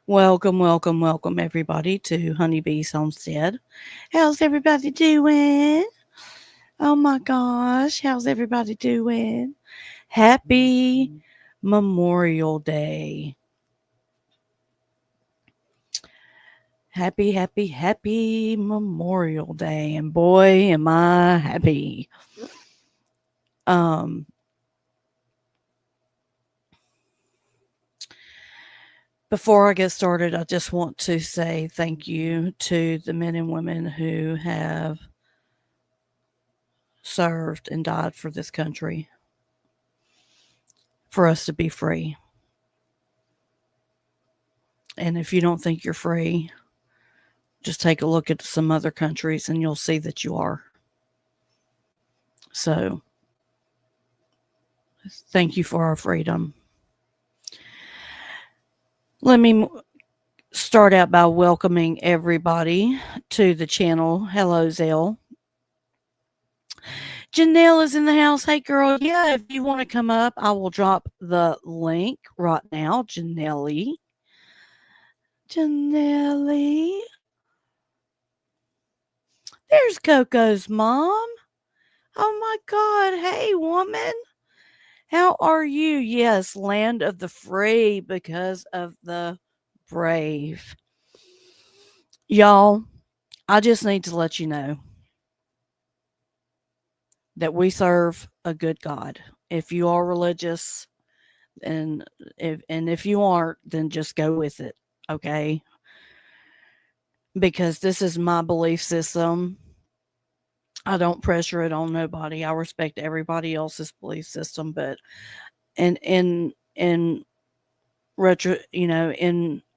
Welcome, welcome, welcome, everybody, to Honeybees Homestead. How's everybody doing? Oh my gosh, how's everybody doing? Happy Memorial Day. Happy, happy, happy Memorial Day. And boy, am I happy. Um, Before I get started, I just want to say thank you to the men and women who have served and died for this country, for us to be free. And if you don't think you're free, just take a look at some other countries and you'll see that you are. So, thank you for our freedom. Let me start out by welcoming everybody to the channel. Hello, Zell. Janelle is in the house. Hey, girl. Yeah, if you want to come up, I will drop the link right now. Janelle. Janelle. There's Coco's mom. Oh my God. Hey, woman. How are you? Yes, land of the free because of the brave. Y'all, I just need to let you know that we serve a good God. If you are religious and if you aren't, then just go with it, okay? Because this is my belief system. I don't pressure it on nobody. I respect everybody else's belief system, but in in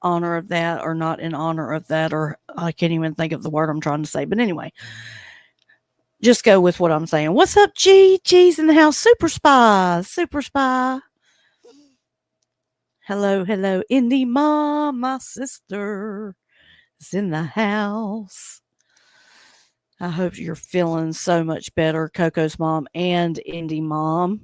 honor of that, or not in honor of that, or I can't even think of the word I'm trying to say. But anyway, just go with what I'm saying. What's up, G? G's in the house. Super spy. Super spy. Hello, hello. Indy mom, my sister, is in the house. I hope you're feeling so much better, Coco's mom and Indy mom.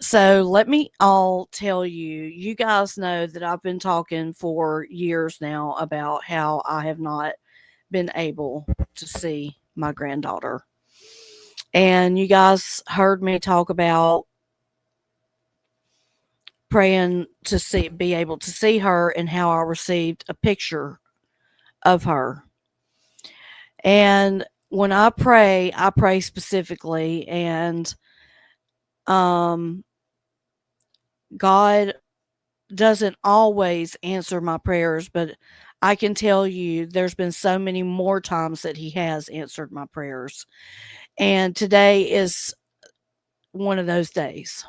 So let me all tell you, you guys know that I've been talking for years now about how I have not been able to see my granddaughter. And you guys heard me talk about praying to be able to see her, and how I received a picture of her. And when I pray specifically, and um God doesn't always answer my prayers, but I can tell you there's been so many more times that he has answered my prayers. And today is one of those days.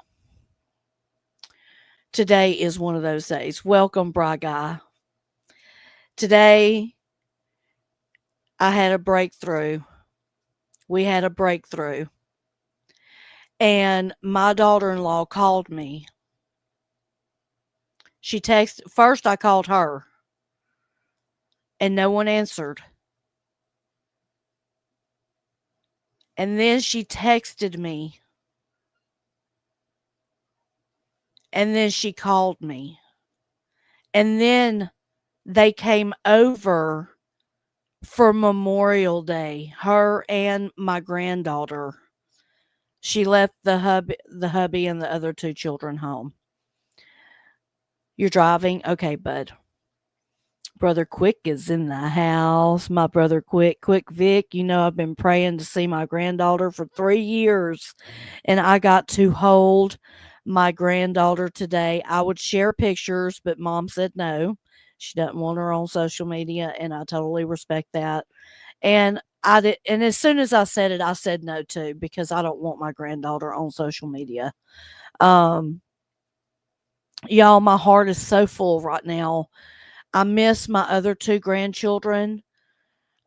Today is one of those days. Welcome, Bry Guy. Today, I had a breakthrough. We had a breakthrough. And my daughter in law called me. She texted, first, I called her, and no one answered. And then she texted me. And then she called me. And then they came over for Memorial Day, her and my granddaughter. She left the hubby and the other two children home. You're driving? Okay, bud. Brother Quick is in the house. My brother Quick Vic. You know, I've been praying to see my granddaughter for 3 years, and I got to hold my granddaughter today. I would share pictures, but mom said no. She doesn't want her on social media, and I totally respect that. And I did, and as soon as I said it, I said no too, because I don't want my granddaughter on social media. Um, y'all, my heart is so full right now. I miss my other two grandchildren,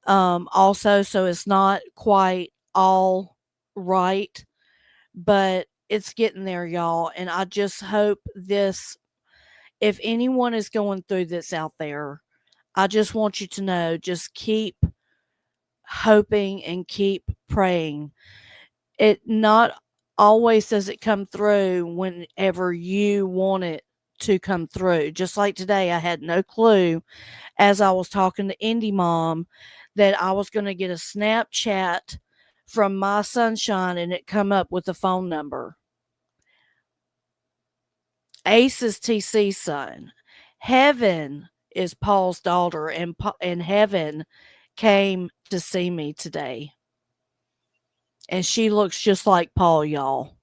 also, so it's not quite all right, but it's getting there, y'all. And I just hope this, if anyone is going through this out there, I just want you to know, just keep hoping and keep praying. It not always does it come through whenever you want it to come through. Just like today, I had no clue as I was talking to Indie Mom that I was going to get a Snapchat from my sunshine and it come up with a phone number. Ace is TC's son. Heaven is Paul's daughter, and Heaven came to see me today. And she looks just like Paul, y'all.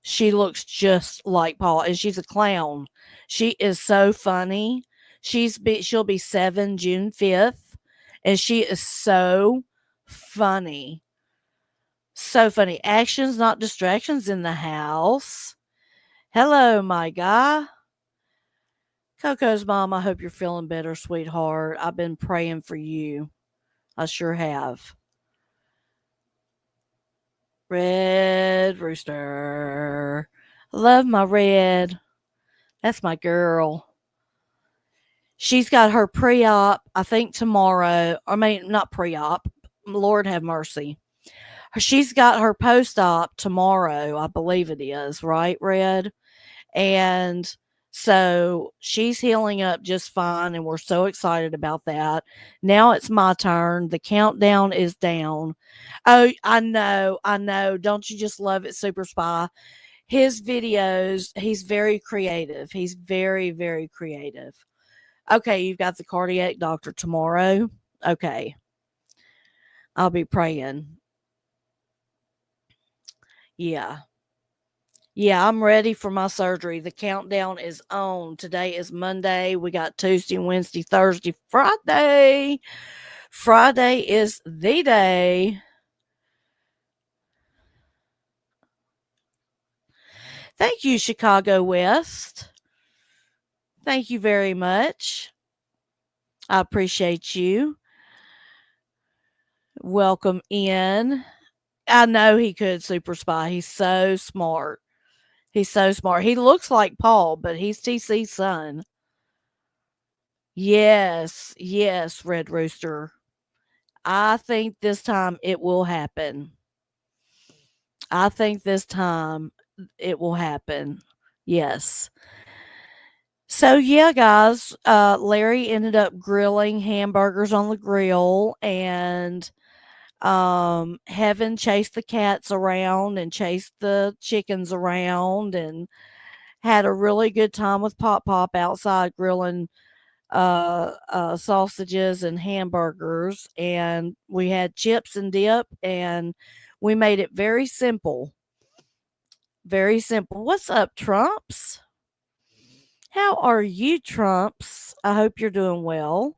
She looks just like Paul, and she's a clown. She is so funny. She'll be 7 June 5th, and she is so funny. So funny. Actions, not distractions in the house. Hello, my guy. Coco's mom, I hope you're feeling better, sweetheart. I've been praying for you. I sure have. Red Rooster. Love my Red. That's my girl. She's got her pre-op, I think tomorrow. I mean, not pre-op. Lord have mercy. She's got her post-op tomorrow, I believe it is, right, Red? And so she's healing up just fine, and we're so excited about that. Now it's my turn. The countdown is down. Oh, I know, I know. Don't you just love it, Super Spy? His videos, he's very creative. He's very, very creative. Okay, you've got the cardiac doctor tomorrow. Okay. I'll be praying. Yeah. Yeah, I'm ready for my surgery. The countdown is on. Today is Monday. We got Tuesday, Wednesday, Thursday, Friday. Friday is the day. Thank you, Chicago West. Thank you very much. I appreciate you. Welcome in. I know he could, Super Spy. He's so smart. He's so smart. He looks like Paul, but he's TC's son. Yes, yes, Red Rooster. I think this time it will happen. I think this time it will happen. Yes. So yeah, guys, Larry ended up grilling hamburgers on the grill, and Heaven chased the cats around and chased the chickens around and had a really good time with Pop Pop outside grilling sausages and hamburgers, and we had chips and dip, and we made it very simple. Very simple. What's up, Trumps? How are you, Trumps? I hope you're doing well.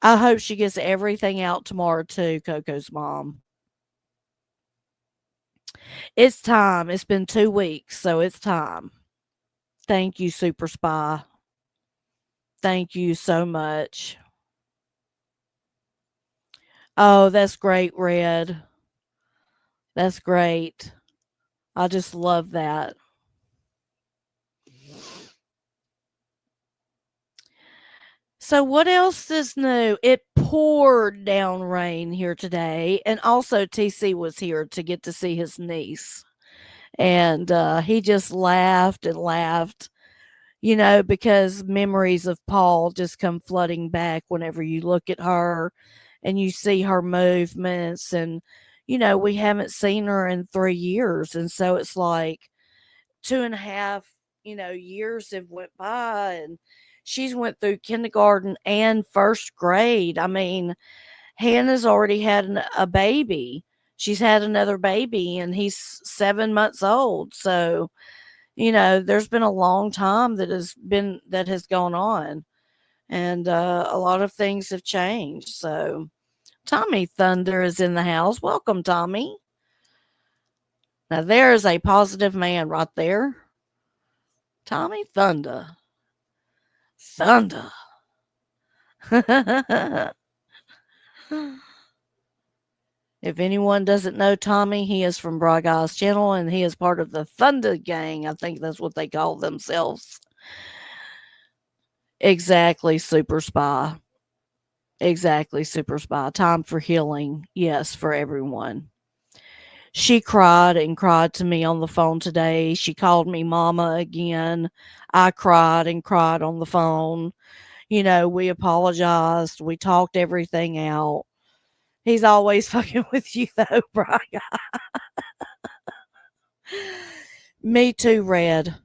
I hope she gets everything out tomorrow too, Coco's mom. It's time. It's been 2 weeks, so it's time. Thank you, Super Spy. Thank you so much. Oh, that's great, Red. That's great. I just love that. So, what else is new? It poured down rain here today, and also TC was here to get to see his niece. And he just laughed and laughed, because memories of Paul just come flooding back whenever you look at her and you see her movements. And, we haven't seen her in 3 years. And so it's like 2.5, years have went by, and she's went through kindergarten and first grade. I mean, Hannah's already had a baby. She's had another baby, and he's 7 months old. So, there's been a long time that has gone on, and a lot of things have changed. So, Tommy Thunder is in the house. Welcome, Tommy. Now, there is a positive man right there. Tommy Thunder. Thunder. If anyone doesn't know Tommy, he is from Bry Guy's channel, and he is part of the Thunder Gang. I think that's what they call themselves. Exactly, Super Spy. Exactly, Super Spy. Time for healing. Yes, for everyone. She cried and cried to me on the phone today. She called me mama again. I cried and cried on the phone. We apologized. We talked everything out. He's always fucking with you though, Brian. Me too, Red.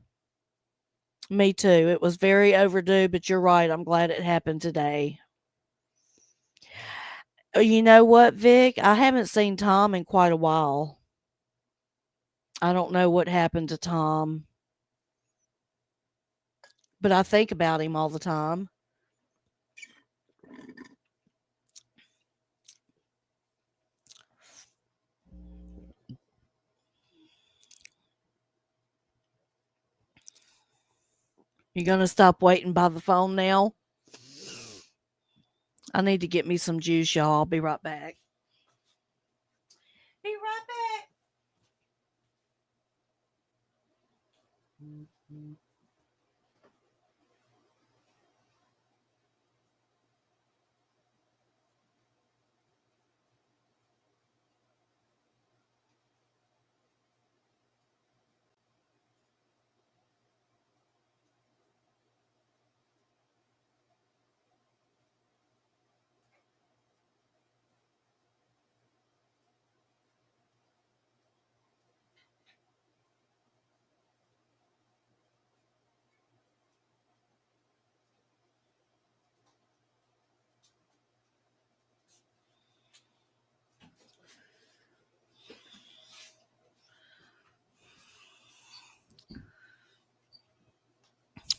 Me too. It was very overdue, but you're right. I'm glad it happened today. You know what, Vic? I haven't seen Tom in quite a while. I don't know what happened to Tom, but I think about him all the time. You gonna stop waiting by the phone now? I need to get me some juice, y'all. I'll be right back. Be right back.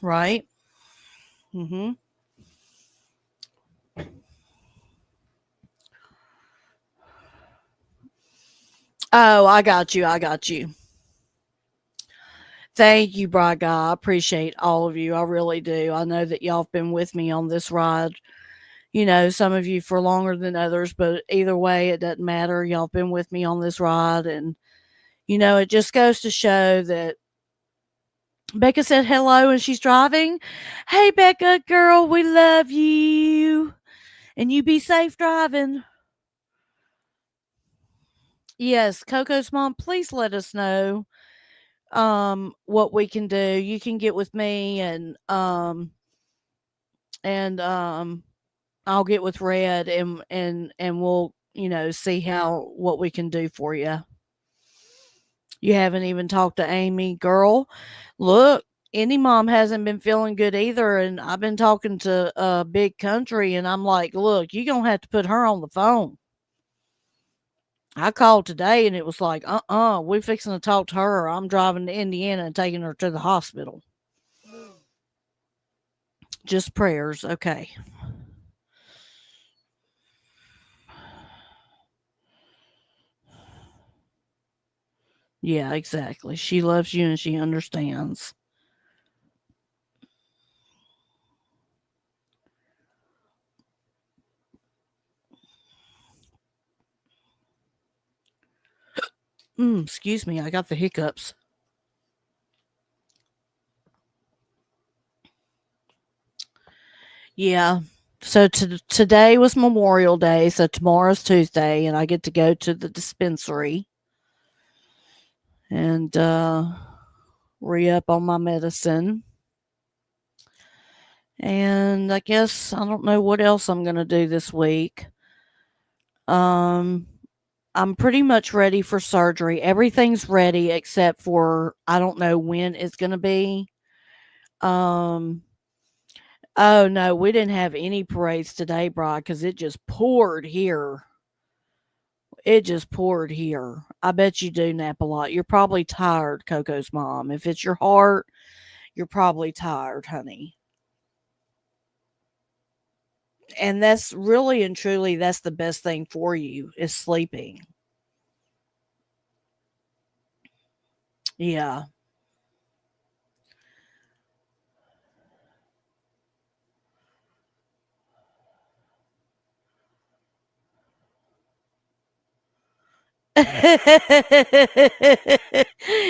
Right? Mm-hmm. Oh, I got you. I got you. Thank you, Braga. I appreciate all of you. I really do. I know that y'all have been with me on this ride. Some of you for longer than others, but either way, it doesn't matter. Y'all have been with me on this ride. And, it just goes to show that Becca said hello and she's driving. Hey, Becca, girl, we love you. And you be safe driving. Yes, Coco's mom, please let us know what we can do. You can get with me and I'll get with Red and we'll, see how what we can do for you. You haven't even talked to Amy, girl. Look, any mom hasn't been feeling good either, and I've been talking to Big Country, and I'm like, look, you're gonna have to put her on the phone. I called today, and it was like, we fixing to talk to her. I'm driving to Indiana and taking her to the hospital. Just prayers, okay. Yeah, exactly. She loves you and she understands. Excuse me, I got the hiccups. Yeah. So today was Memorial Day, so tomorrow's Tuesday, and I get to go to the dispensary and re up on my medicine. And I guess I don't know what else I'm gonna do this week. Um, I'm pretty much ready for surgery. Everything's ready except for I don't know when it's gonna be. Um, oh no, we didn't have any parades today, Broad, because it just poured here. It just poured here. I bet you do nap a lot. You're probably tired, Coco's mom. If it's your heart, you're probably tired, honey. And that's really and truly that's the best thing for you is sleeping. Yeah.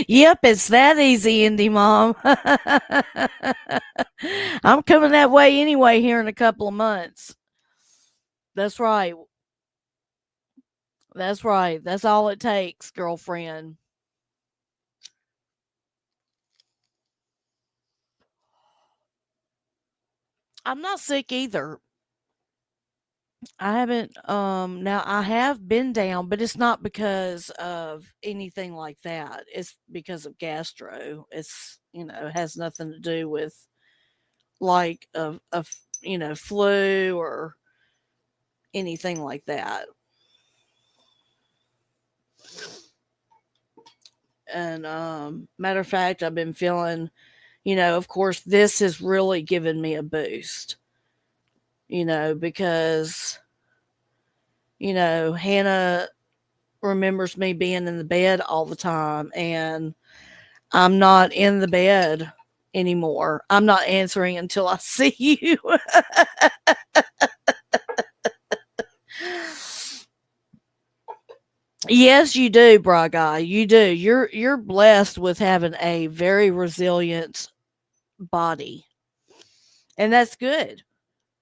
Yep, it's that easy, Indie Mom. I'm coming that way anyway here in a couple of months. That's right. That's right. That's all it takes, girlfriend. I'm not sick either. I haven't now I have been down, but it's not because of anything like that. It's because of gastro. It's, it has nothing to do with like flu or anything like that. And matter of fact, I've been feeling, of course this has really given me a boost, because Hannah remembers me being in the bed all the time, and I'm not in the bed anymore. I'm not answering until I see you. Yes, you do, bra guy. You do. You're blessed with having a very resilient body. And that's good.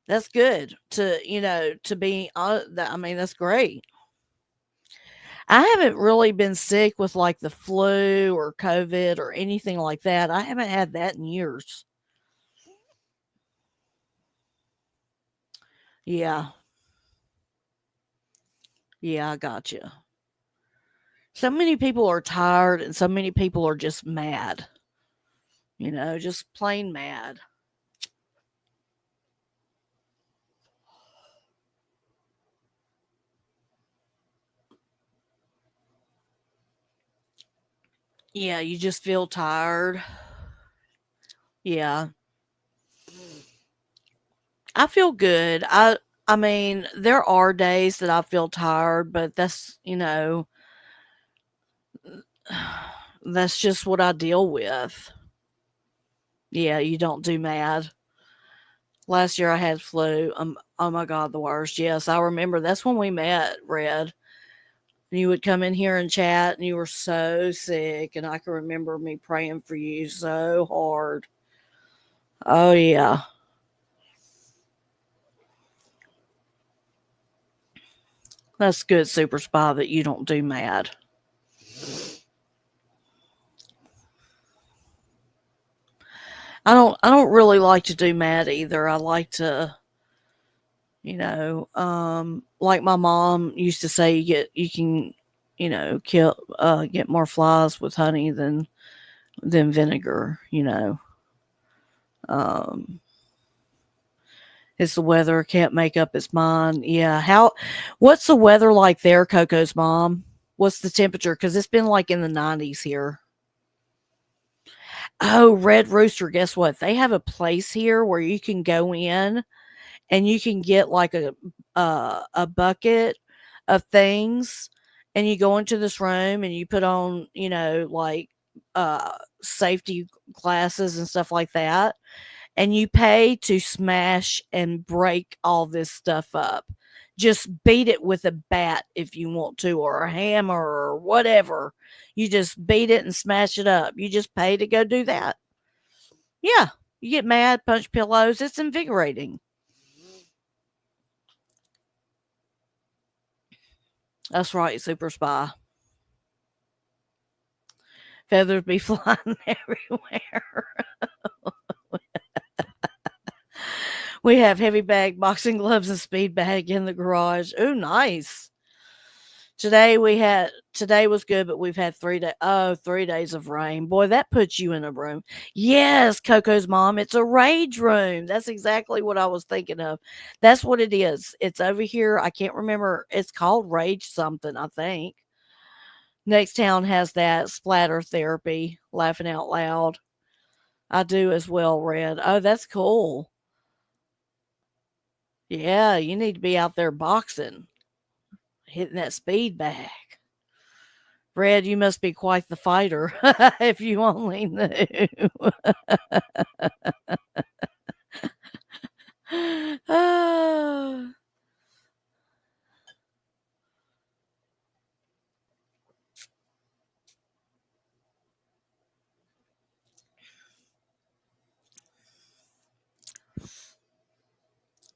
That's good to be I mean, that's great. I haven't really been sick with like the flu or COVID or anything like that. I haven't had that in years. Yeah. Yeah, I gotcha. So many people are tired and so many people are just mad, just plain mad. Yeah, you just feel tired. Yeah. I feel good. I mean, there are days that I feel tired, but that's just what I deal with. Yeah, you don't do mad. Last year I had flu. Oh my god, the worst. Yes, I remember. That's when we met, Red. You would come in here and chat, and you were so sick, and I can remember me praying for you so hard. Oh yeah, that's good, Super Spy, that you don't do mad. I don't really like to do mad either. I like to, like my mom used to say, you can, kill get more flies with honey than vinegar. Um, it's the weather can't make up its mind. Yeah, what's the weather like there, Coco's mom? What's the temperature? Because it's been like in the 90s here. Oh, Red Rooster, guess what? They have a place here where you can go in and you can get like a bucket of things, and you go into this room and you put on, like uh safety glasses and stuff like that, and you pay to smash and break all this stuff up. Just beat it with a bat if you want to, or a hammer or whatever. You just beat it and smash it up. You just pay to go do that. Yeah. You get mad, punch pillows. It's invigorating. That's right, Super Spy. Feathers be flying everywhere. We have heavy bag, boxing gloves, and speed bag in the garage. Ooh, nice. Today was good, but we've had 3 days of rain. Boy, that puts you in a room. Yes, Coco's mom, it's a rage room. That's exactly what I was thinking of. That's what it is. It's over here. I can't remember. It's called Rage something, I think. Next town has that splatter therapy, laughing out loud. I do as well, Red. Oh, that's cool. Yeah, you need to be out there boxing, hitting that speed bag. Red, you must be quite the fighter if you only knew. Ah,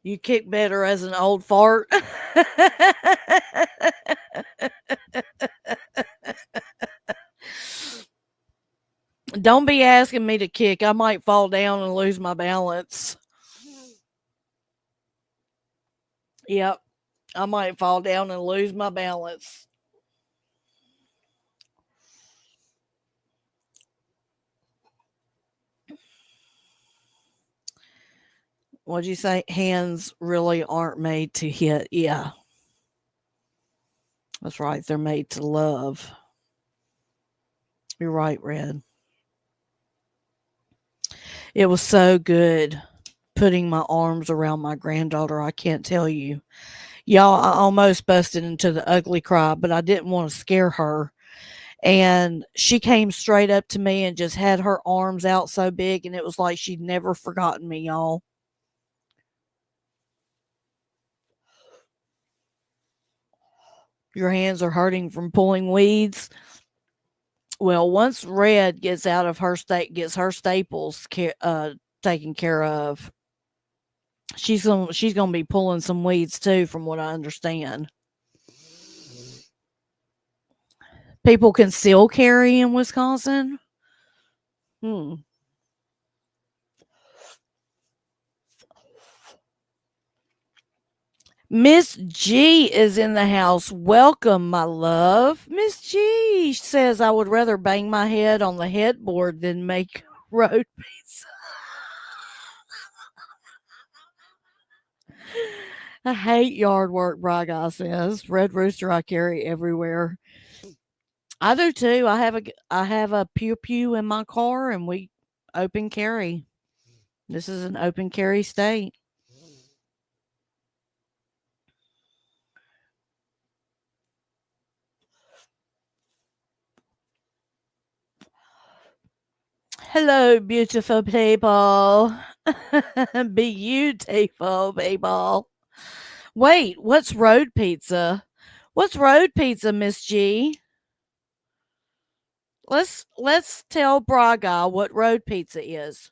you kick better as an old fart. Don't be asking me to kick. I might fall down and lose my balance. Yep. I might fall down and lose my balance. What'd you say? Hands really aren't made to hit. Yeah, that's right. They're made to love. You're right, Red. It was so good putting my arms around my granddaughter. I can't tell you. Y'all, I almost busted into the ugly cry, but I didn't want to scare her. And she came straight up to me and just had her arms out so big, and it was like she'd never forgotten me, y'all. Your hands are hurting from pulling weeds. Well, once Red gets out of her gets her staples taken care of, she's gonna be pulling some weeds too, from what I understand. People conceal carry in Wisconsin. Hmm. Miss G is in the house. Welcome, my love. Miss G says I would rather bang my head on the headboard than make road pizza. I hate yard work, Braga says. Red Rooster I carry everywhere. I do too. I have a pew pew in my car and we open carry. This is an open carry state. Hello, beautiful people. Beautiful people. Wait, what's road pizza? What's road pizza, Miss G? Let's tell Braga what road pizza is.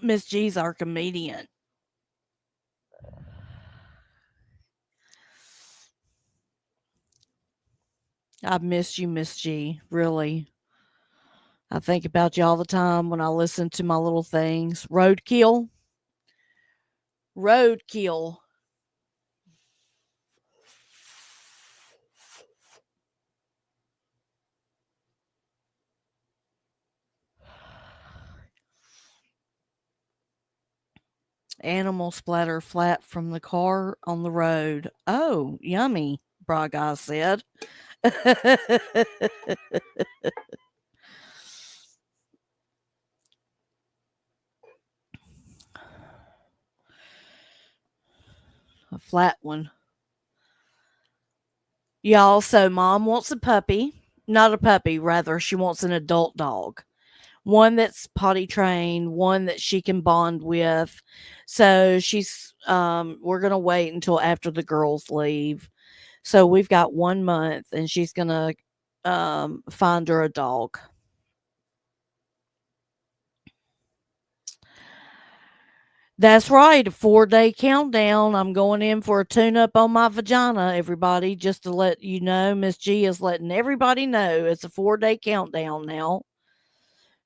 Miss G's our comedian. I've missed you, Miss G. Really. I think about you all the time when I listen to my little things. Roadkill. Roadkill. Animal splatter flat from the car on the road. Oh, yummy, Braga said. A flat one. Y'all, so mom wants a puppy. Not a puppy, rather, she wants an adult dog. One that's potty trained, one that she can bond with. So we're gonna wait until after the girls leave. So we've got 1 month and she's gonna find her a dog. That's right, a 4-day countdown. I'm going in for a tune up on my vagina, everybody, just to let you know. Miss G is letting everybody know it's a 4-day countdown now.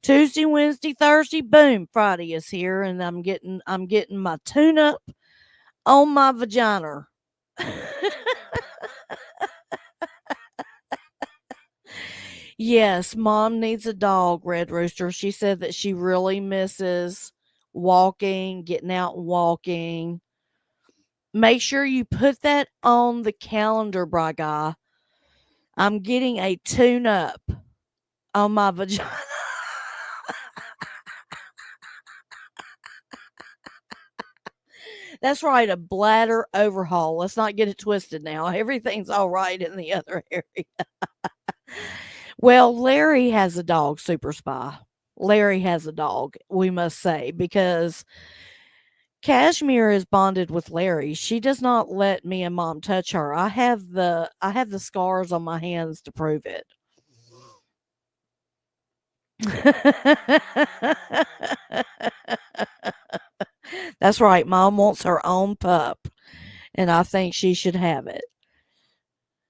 Tuesday, Wednesday, Thursday, boom, Friday is here, and I'm getting my tune up on my vagina. Yes, mom needs a dog, Red Rooster. She said that she really misses walking, getting out and walking. Make sure you put that on the calendar, Braga. I'm getting a tune up on my vagina. That's right, a bladder overhaul. Let's not get it twisted now. Everything's all right in the other area. Well, Larry has a dog, Super Spy. Larry has a dog, we must say, because Cashmere is bonded with Larry. She does not let me and mom touch her. I have the scars on my hands to prove it. That's right. Mom wants her own pup, and I think she should have it.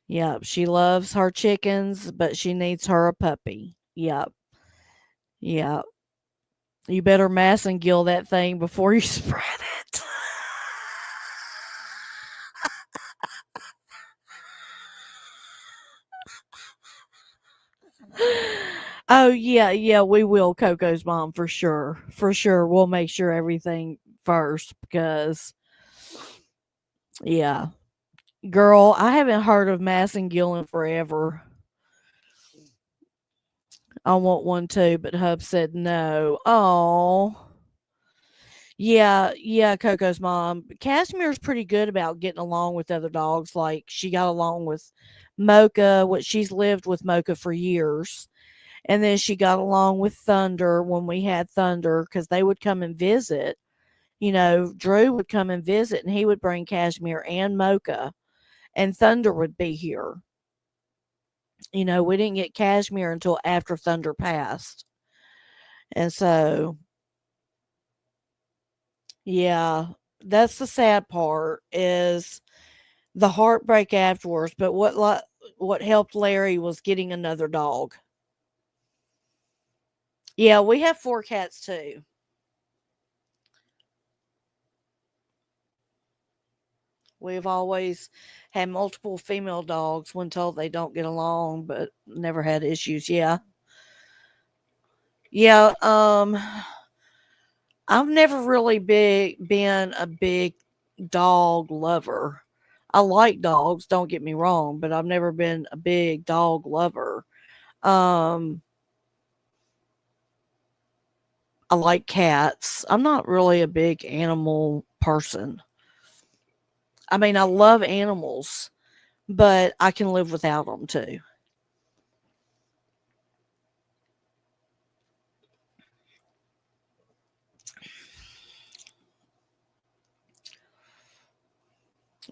Yep. She loves her chickens, but she needs her a puppy. Yep. Yep. You better mass and gill that thing before you spread it. Oh yeah, yeah, we will, Coco's mom, for sure. For sure. We'll make sure everything first because yeah. Girl, I haven't heard of mass and gill in forever. I want one too, but Hub said no. Oh. Yeah, yeah, Coco's mom. Cashmere's pretty good about getting along with other dogs. Like she got along with Mocha, what she's lived with Mocha for years. And then she got along with Thunder when we had Thunder because they would come and visit. Drew would come and visit and he would bring Cashmere and Mocha, and Thunder would be here. We didn't get Cashmere until after Thunder passed. And so, yeah, that's the sad part is the heartbreak afterwards. But what helped Larry was getting another dog. Yeah, we have 4 cats too. We've always had multiple female dogs when told they don't get along, but never had issues. Yeah. Yeah, I've never really been a big dog lover. I like dogs, don't get me wrong, but I've never been a big dog lover. Um, I like cats. I'm not really a big animal person. I mean, I love animals, but I can live without them too.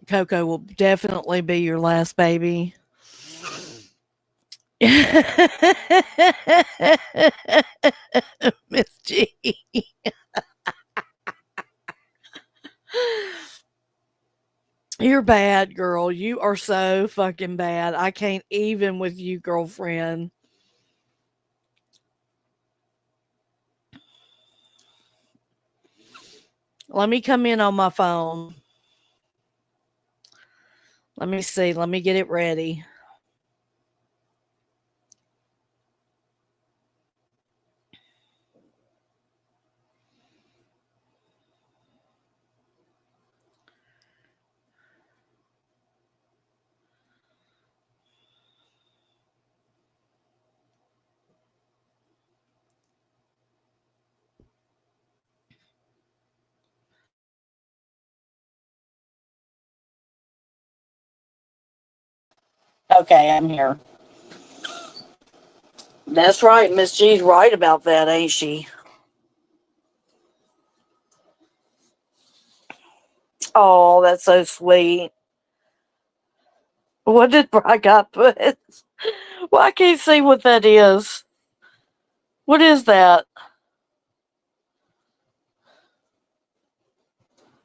Coco will definitely be your last baby. Miss G. You're bad, girl. You are so fucking bad. I can't even with you, girlfriend. Let me come in on my phone. Let me see. Let me get it ready. Okay, I'm here. That's right. Miss G's right about that, ain't she? Oh, that's so sweet. What did Braga put? Well, I can't see what that is. What is that?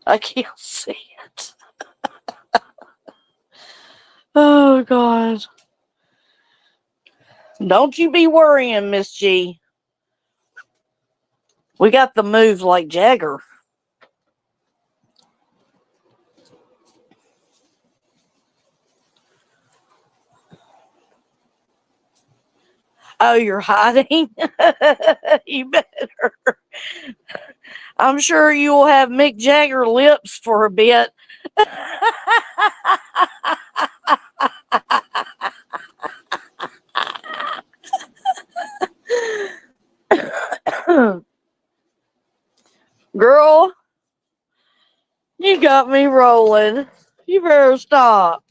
I can't see it. Oh, God. Don't you be worrying, Miss G. We got the moves like Jagger. Oh, you're hiding? You better. I'm sure you will have Mick Jagger lips for a bit. Girl, you got me rolling. You better stop.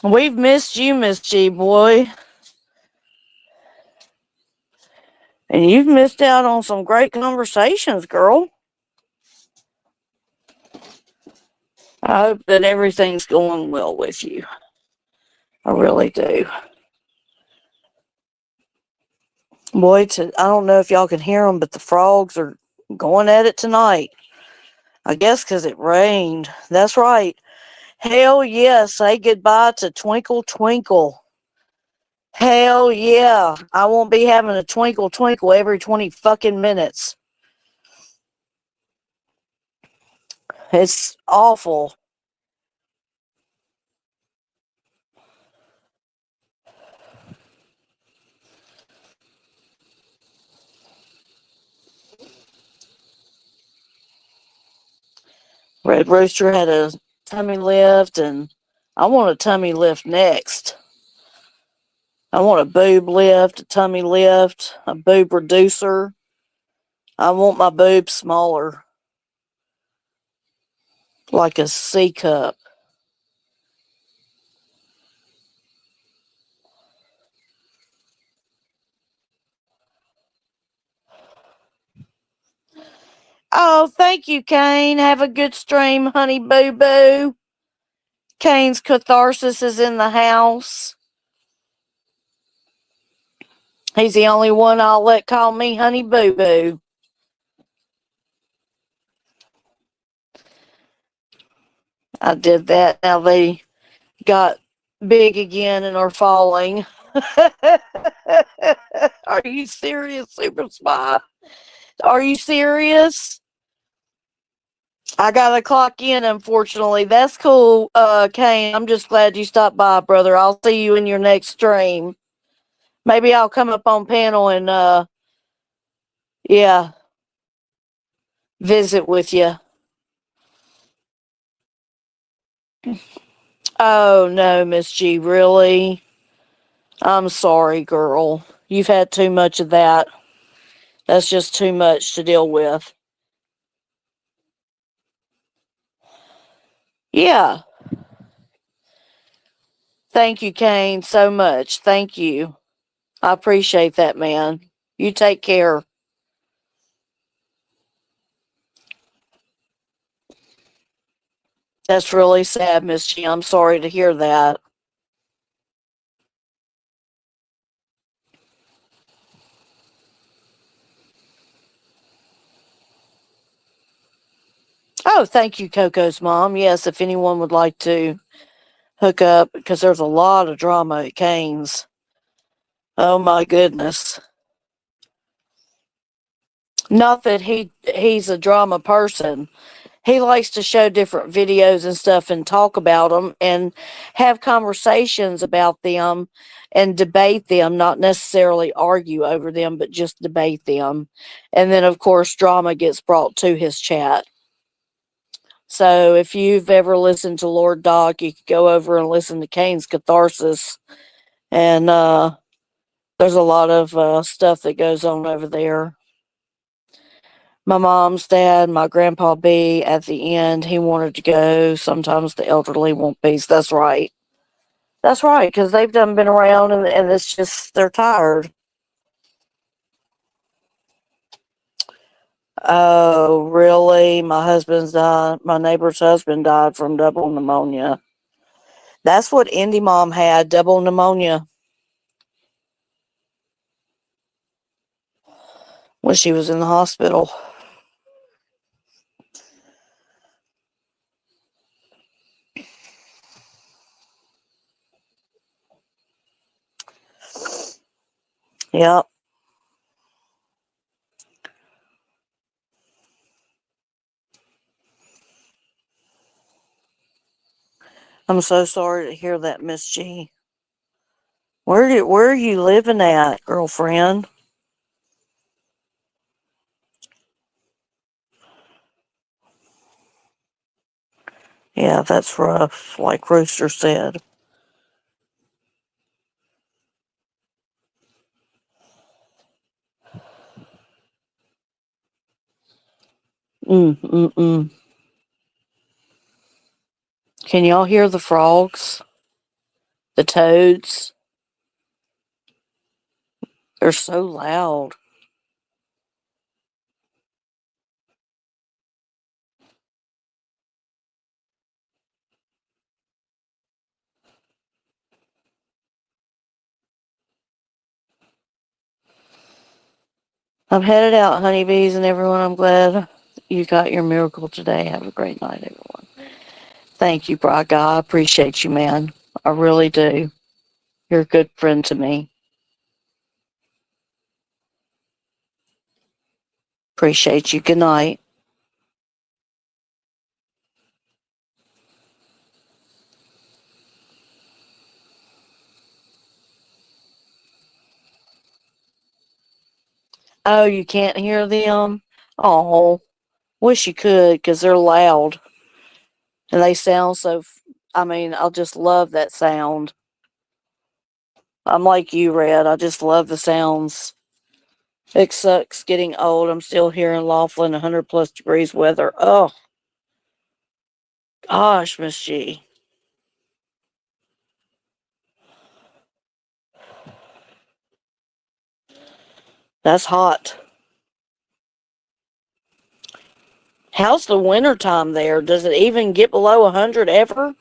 We've missed you, Miss G boy. And you've missed out on some great conversations, girl. I hope that everything's going well with you. I really do. Boy, I don't know if y'all can hear them, but the frogs are going at it tonight. I guess because it rained. That's right. Hell yeah, say goodbye to Twinkle Twinkle. Hell yeah. I won't be having a twinkle twinkle every 20 fucking minutes. It's awful. Red Rooster had a tummy lift, and I want a tummy lift next. I want a boob lift, a tummy lift, a boob reducer. I want my boobs smaller, like a C cup. Oh, thank you, Kane. Have a good stream, honey boo boo. Kane's catharsis is in the house. He's the only one I'll let call me honey boo boo. I did that. Now they got big again and are falling. Are you serious, Super Spy? Are you serious? I gotta clock in, unfortunately. That's cool, Kane. I'm just glad you stopped by, brother. I'll see you in your next stream. Maybe I'll come up on panel and yeah, visit with you. Oh no, Miss G, really? I'm sorry, girl. You've had too much of that. That's just too much to deal with. Yeah. Thank you, Kane, so much. Thank you. I appreciate that, man. You take care. That's really sad, Miss G. I'm sorry to hear that. Oh, thank you, Coco's mom. Yes, if anyone would like to hook up, because there's a lot of drama at Kane's. Oh my goodness. Not that he's a drama person. He likes to show different videos and stuff and talk about them and have conversations about them and debate them, not necessarily argue over them, but just debate them. And then, of course, drama gets brought to his chat. So if you've ever listened to Lord Doc, you could go over and listen to Kane's Catharsis. And there's a lot of stuff that goes on over there. My mom's dad, my grandpa B, at the end, he wanted to go. Sometimes the elderly won't be. So that's right. That's right, because they've done been around and it's just, they're tired. Oh, really? My neighbor's husband died from double pneumonia. That's what Indy Mom had, double pneumonia, when she was in the hospital. Yep. I'm so sorry to hear that, Miss G. Where are you living at, girlfriend? Yeah, that's rough, like Rooster said. Mm. Can y'all hear the frogs? The toads? They're so loud. I'm headed out, honeybees, and everyone. I'm glad you got your miracle today. Have a great night, everyone. Thank you, Braga. I appreciate you, man. I really do. You're a good friend to me. Appreciate you. Good night. Oh, you can't hear them? Oh, wish you could, because they're loud. And they sound so. I mean, I just love that sound. I'm like you, Red. I just love the sounds. It sucks getting old. I'm still here in Laughlin, 100 plus degrees weather. Oh, gosh, Miss G. That's hot. How's the winter time there? Does it even get below 100 ever?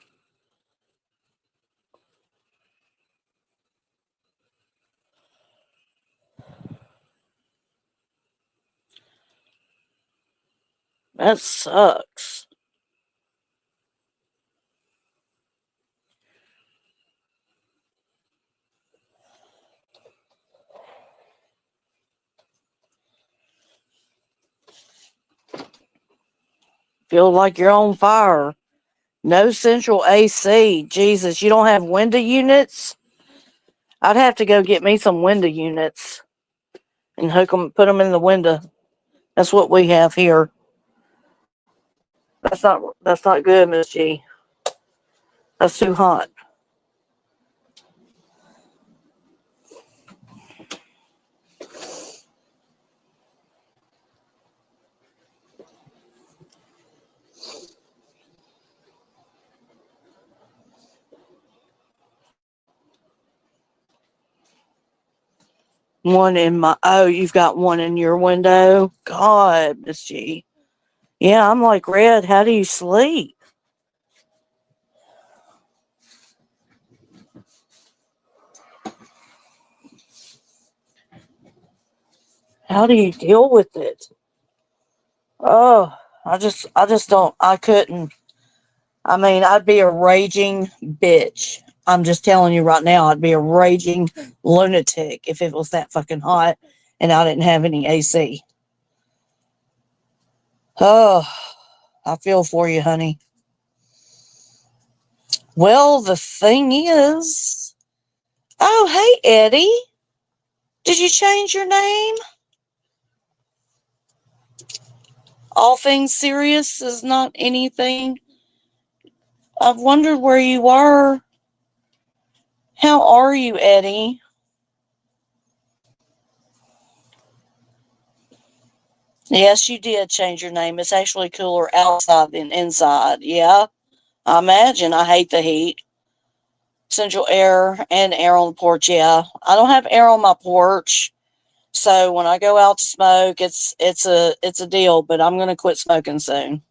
That sucks. Feel like you're on fire. No central AC. Jesus, you don't have window units? I'd have to go get me some window units and hook them, put them in the window. That's what we have here. That's not good, Miss G. That's too hot. One in my you've got one in your window. God, Miss G. Yeah, I'm like Red. How do you sleep? How do you deal with it? Oh, I just don't. I couldn't. I mean, I'd be a raging bitch. I'm just telling you right now, I'd be a raging lunatic if it was that fucking hot and I didn't have any AC. Oh, I feel for you, honey. Well, the thing is, oh, hey, Eddie. Did you change your name? All things serious is not anything. I've wondered where you were. How are you, Eddie? Yes, you did change your name. It's actually cooler outside than inside. Yeah, I imagine. I hate the heat. Central air and air on the porch. Yeah, I don't have air on my porch, so when I go out to smoke, it's a deal. But I'm gonna quit smoking soon.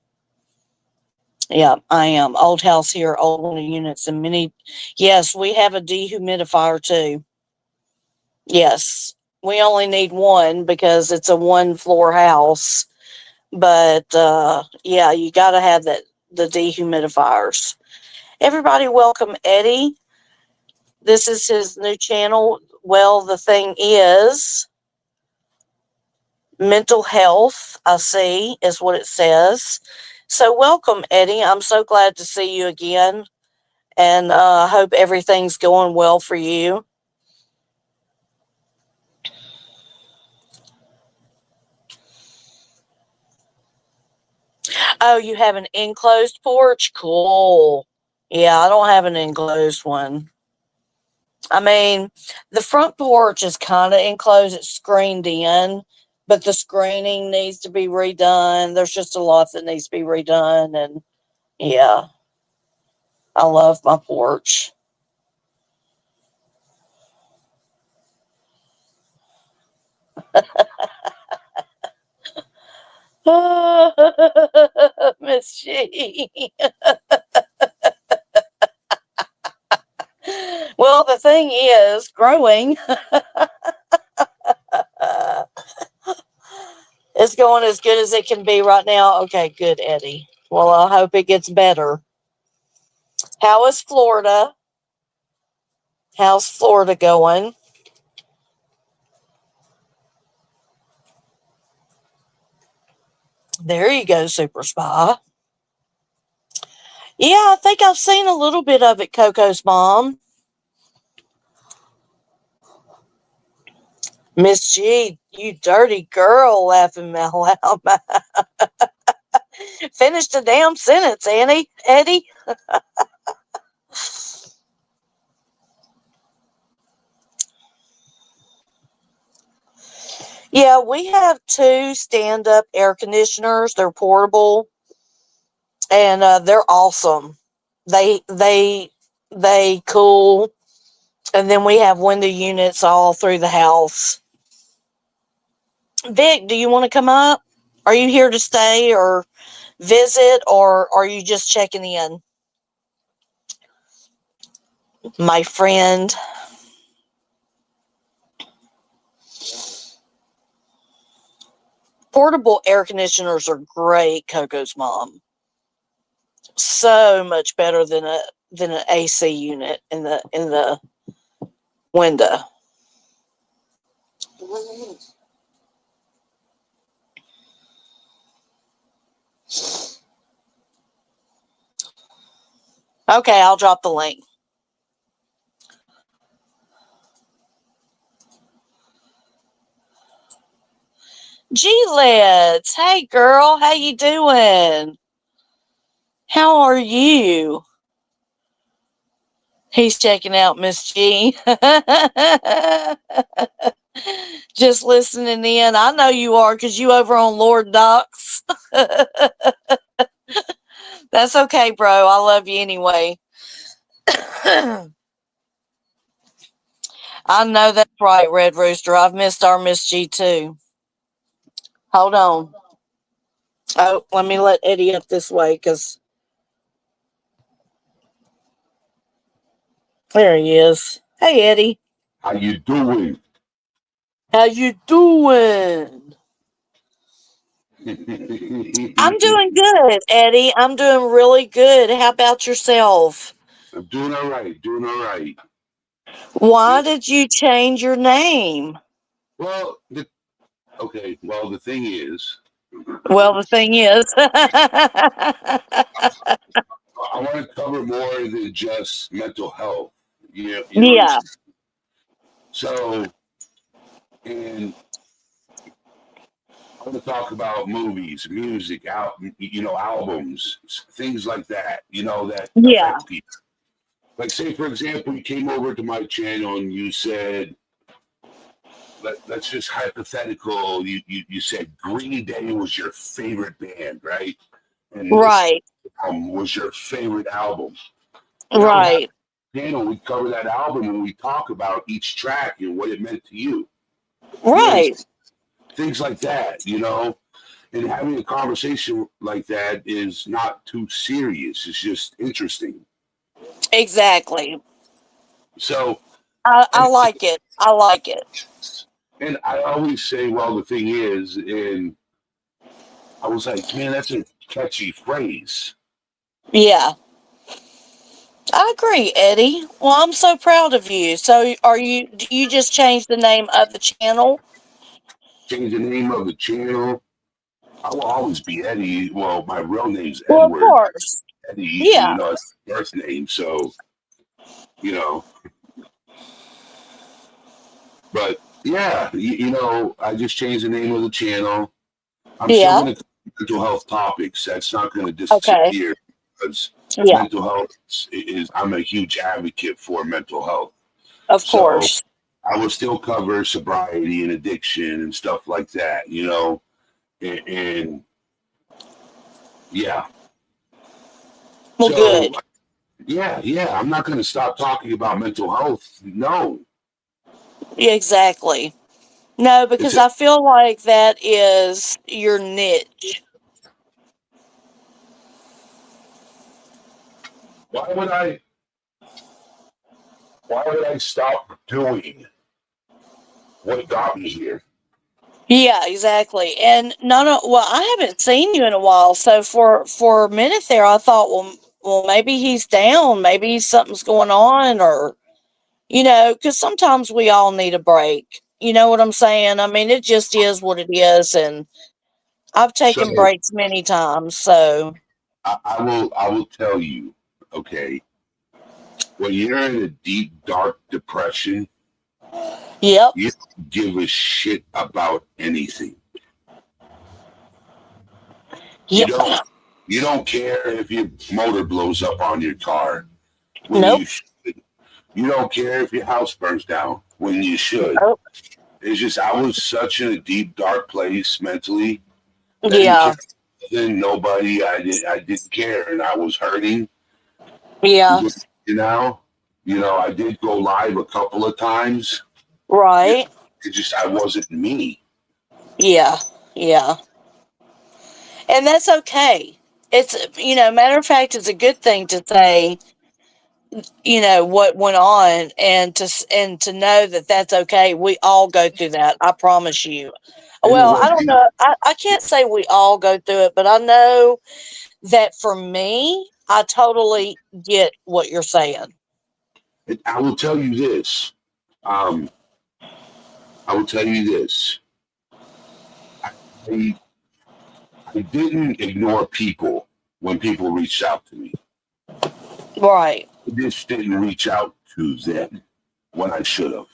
Yeah, I am. Old house here, old window units, and many. Yes, we have a dehumidifier too. Yes, we only need one because it's a one floor house. But yeah, you got to have the dehumidifiers. Everybody, welcome Eddie. This is his new channel. Well, the thing is, mental health. I see is what it says. So welcome, Eddie. I'm so glad to see you again, and I hope everything's going well for you. Oh, you have an enclosed porch? Cool. Yeah, I don't have an enclosed one. I mean, the front porch is kind of enclosed, it's screened in, but the screening needs to be redone. There's just a lot that needs to be redone. And yeah, I love my porch. Miss G. Well, the thing is, growing. It's going as good as it can be right now. Okay, good, Eddie. Well, I hope it gets better. How is Florida? How's Florida going? There you go, Super Spy. Yeah, I think I've seen a little bit of it, Coco's mom. Miss G, you dirty girl, laughing out loud. Finish the damn sentence, Annie. Eddie. Yeah, we have two stand-up air conditioners. They're portable, and they're awesome. They cool, and then we have window units all through the house. Vic, do you want to come up? Are you here to stay or visit, or are you just checking in, my friend? Portable air conditioners are great, Coco's mom. So much better than an AC unit in the window. Okay, I'll drop the link. G-Leds, hey girl, how you doing? How are you? He's checking out Miss G. Just listening in. I know you are because you over on Lord Docs. That's okay, bro. I love you anyway. I know that's right, Red Rooster. I've missed our Miss G too. Hold on. Oh, let me let Eddie up this way because there he is. Hey, Eddie. How you doing? How you doing? I'm doing good, Eddie. I'm doing really good. How about yourself? I'm doing all right. Doing all right. Why did you change your name? Well, okay. Well, the thing is, Well, the thing is, I want to cover more than just mental health. You know what I'm yeah, saying? So, and I want to talk about movies, music, albums, things like that. That yeah, affect people. Like, say for example, you came over to my channel and you said, let's just hypothetical. You said Green Day was your favorite band, right? And this right, was your favorite album. And I would have right, a panel. We cover that album and we talk about each track and what it meant to you. You right, understand? Things like that. And having a conversation like that is not too serious. It's just interesting. exactly. So, I and like it. I like it. and I always say, well, the thing is, and I was like, man, that's a catchy phrase. Yeah, I agree, Eddie. Well, I'm so proud of you. So, do you just changed the name of the channel? Change the name of the channel. I will always be Eddie. Well, my real name's Well, of Edward. course. Eddie, Yeah, it's birth name. So, you know, but yeah, I just changed the name of the channel. I'm still yeah. going to mental health topics. That's not going to Okay. disappear because Yeah, mental health I'm a huge advocate for mental health. of So course. I will still cover sobriety and addiction and stuff like that. And yeah. Well, So good. yeah. I'm not going to stop talking about mental health. No, Yeah, exactly. No, it's because a, I feel like that is your niche. why would I? Why would I stop doing what got me here? Yeah, exactly. And no, well, I haven't seen you in a while, so for a minute there, I thought, well, maybe he's down, maybe something's going on, or because sometimes we all need a break. You know what I'm saying? I mean, it just is what it is, and I've So taken breaks many times. So, I will tell you, okay, when you're in a deep, dark depression, yep, you don't give a shit about anything. You yep, don't you don't care if your motor blows up on your car when nope, you should. You don't care if your house burns down when you should. nope, It's just I was such in a deep, dark place mentally. I didn't care yeah, then nobody. I didn't care, and I was hurting. yeah, But, I did go live a couple of times. It, right, it just I wasn't me. yeah, yeah, and that's okay. It's matter of fact, it's a good thing to say what went on, and to know that that's okay. We all go through that, I promise you. And the Well, one I don't thing know, I can't say we all go through it, but I know that for me, I totally get what you're saying. I will tell you this. Um, I will tell you this. I, I didn't ignore people when people reached out to me. Right, I just didn't reach out to them when I should have.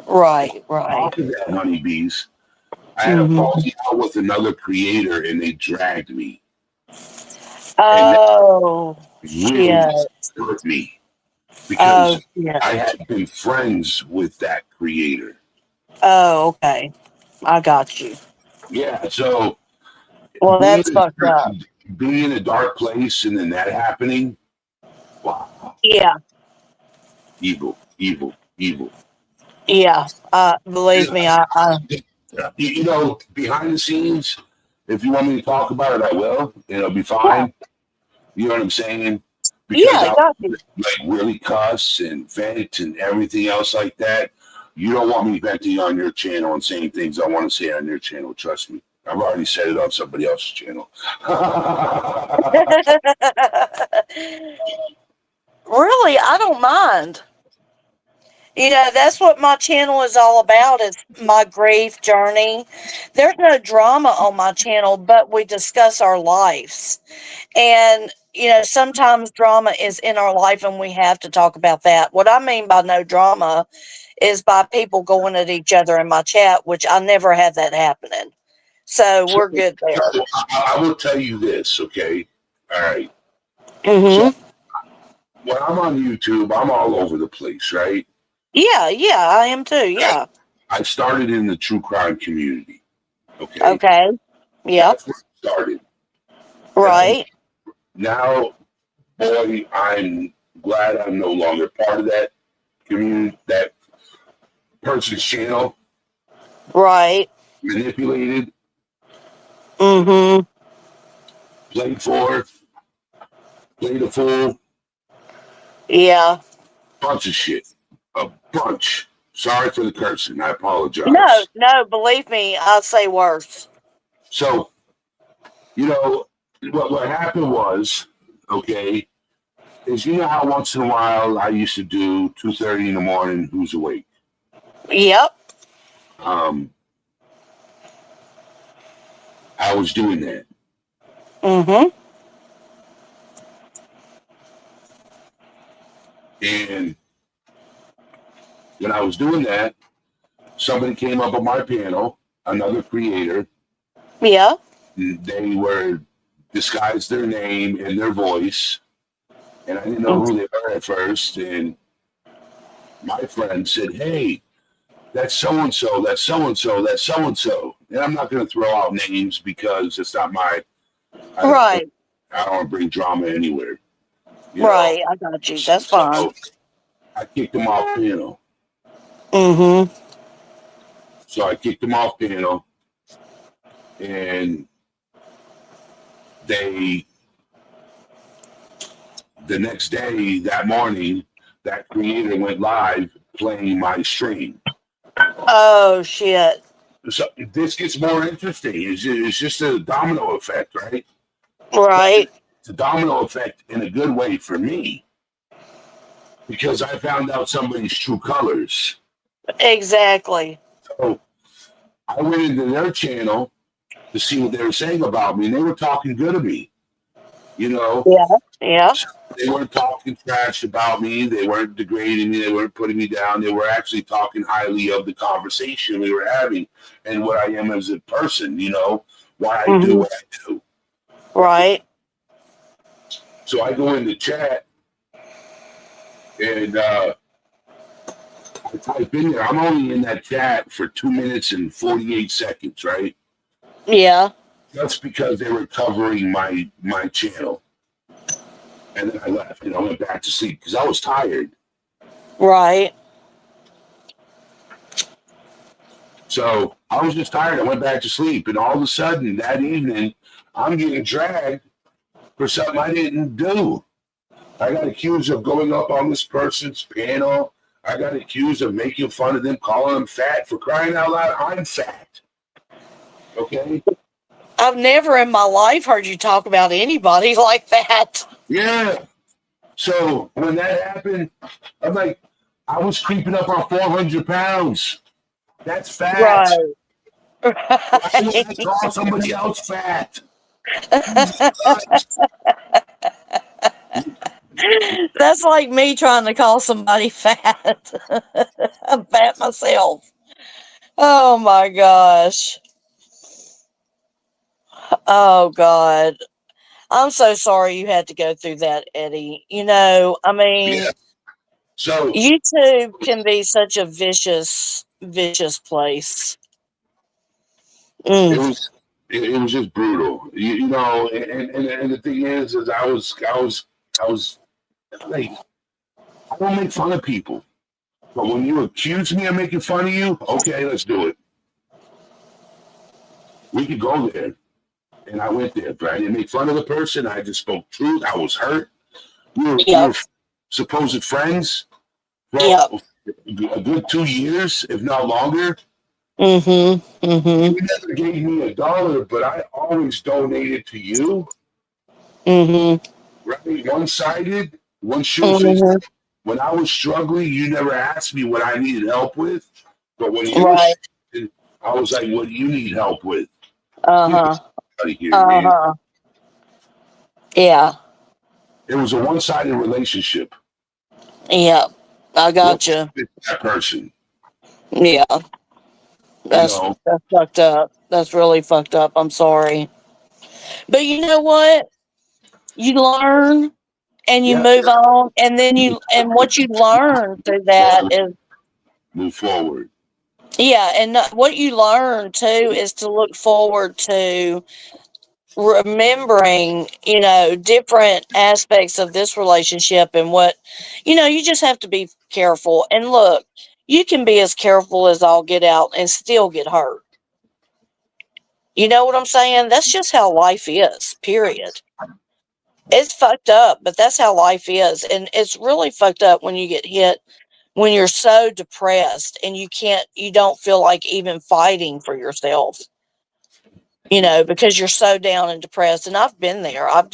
right, right. Off of that, honeybees, I had a Hmm. falling out with another creator, and they dragged me, and that Oh really shit. hurt me Oh because shit. I had been friends with that creator. Oh, okay, I got you. Yeah, so Well, being that's fucked up. being in a dark place and then that happening, wow, Yeah, evil, evil, evil. yeah, believe me, I Behind the scenes, if you want me to talk about it, I will. It'll be yeah, fine. You know what I'm saying? yeah, Because I I got you. like really cuss and vent and everything else like that. You don't want me venting on your channel and saying things I want to say on your channel. Trust me. I've already said it on somebody else's channel. Really, I don't mind. That's what my channel is all about, is my grief journey. There's no drama on my channel, but we discuss our lives. And, sometimes drama is in our life and we have to talk about that. What I mean by no drama is by people going at each other in my chat, which I never had that happening. So so, we're good so there. I will tell you this, okay? All right. So Hmm. when I'm on YouTube, I'm all over the place, right? Yeah, yeah, I am too. Yeah. I started in the true crime community, okay? Okay. Yep. That's where it started. And Right. now, boy, I'm glad I'm no longer part of that community, that person's channel, Right. manipulated, Hmm. played for, played a fool, Yeah. bunch of shit. A bunch. Sorry for the cursing. I No, apologize. no, believe me, I'll say worse. So, you know, what happened was, okay, is how once in a while I used to do 2:30 in the morning, who's awake? Yep. Um, I was doing that. Hmm. And when I was doing that, somebody came up on my panel, another creator. Yeah. They were disguised their name and their voice, and I didn't know who they were at first. And my friend said, "Hey, that's so and so. That's so and so. That's so and so." And I'm not going to throw out names because it's not my. I don't. Right. I don't want to bring drama anywhere. You know. Right. I got you. That's fine. So I kicked them off panel. Hmm. So I kicked them off panel, and they the next day, that morning, that creator went live playing my stream. Oh shit. So this gets more interesting. It's just a domino effect, right? But Right. it's a domino effect in a good way for me because I found out somebody's true colors. Exactly. So I went into their channel to see what they were saying about me, and they were talking good of me. You know, Yeah. Yeah. they weren't talking trash about me. They weren't degrading me. They weren't putting me down. They were actually talking highly of the conversation we were having and what I am as a person. You know, why I do Hmm. what I do. Right? Right. So I go in the chat and I type in there. I'm only in that chat for 2 minutes and 48 seconds, right? Yeah. That's because they were covering my channel. And then I left and I went back to sleep because I was tired. Right. So I was just tired. I went back to sleep. And all of a sudden that evening, I'm getting dragged for something I didn't do. I got accused of going up on this person's panel. I got accused of making fun of them, calling them fat. For crying out loud, I'm fat. Okay? I've never in my life heard you talk about anybody like that. Yeah. So when that happened, I'm like, I was creeping up on 400 pounds. That's fat. Right. Why would I Right. call somebody else fat? Jesus Christ. That's like me trying to call somebody fat. I'm fat myself. Oh my gosh. Oh God. I'm so sorry you had to go through that, Eddie. I Yeah. mean, So YouTube can be such a vicious, vicious place. it Mm. was it was just brutal. You know, and the thing is I was like, I don't make fun of people. But when you accuse me of making fun of you, okay, let's do it. We could go there. And I went there, but I didn't make fun of the person. I just spoke truth. I was hurt. We were Yep. supposed friends for Yep. a good 2 years, if not longer. Mm-hmm. You Mm-hmm. never gave me $1, but I always donated to you. Mm-hmm. Right? One sided, one shoe fits. Mm-hmm. When I was struggling, you never asked me what I needed help with. But when you were Right. struggling, I was like, what do you need help with? Get Uh-huh. this out of here, man. Uh-huh. Yeah. It was a one sided relationship. Yep. I What got you. that person, Yeah. you That's know? that's fucked up. That's really fucked up. I'm sorry. But you know what? You learn and you Yeah, move on, and then and what you learn through that forward, is, move forward. yeah, and what you learn too is to look forward to remembering, different aspects of this relationship, and what, you just have to be careful. And look, you can be as careful as all get out and still get hurt. You know what I'm saying? That's just how life is, period. It's fucked up, but that's how life is. And it's really fucked up when you get hit, when you're so depressed and you don't feel like even fighting for yourself, because you're so down and depressed. And I've been there. I've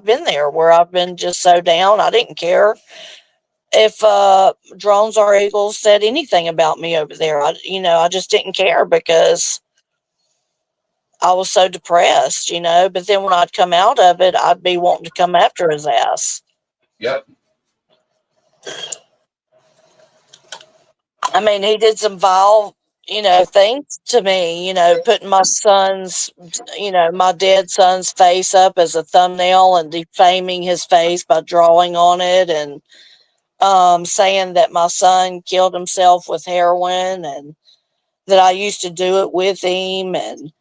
been there where I've been just so down. I didn't care if drones or eagles said anything about me over there. I just didn't care because I was so depressed, but then when I'd come out of it, I'd be wanting to come after his ass. Yep. I mean, he did some vile, things to me, putting my dead son's face up as a thumbnail and defaming his face by drawing on it, and saying that my son killed himself with heroin and that I used to do it with him, and,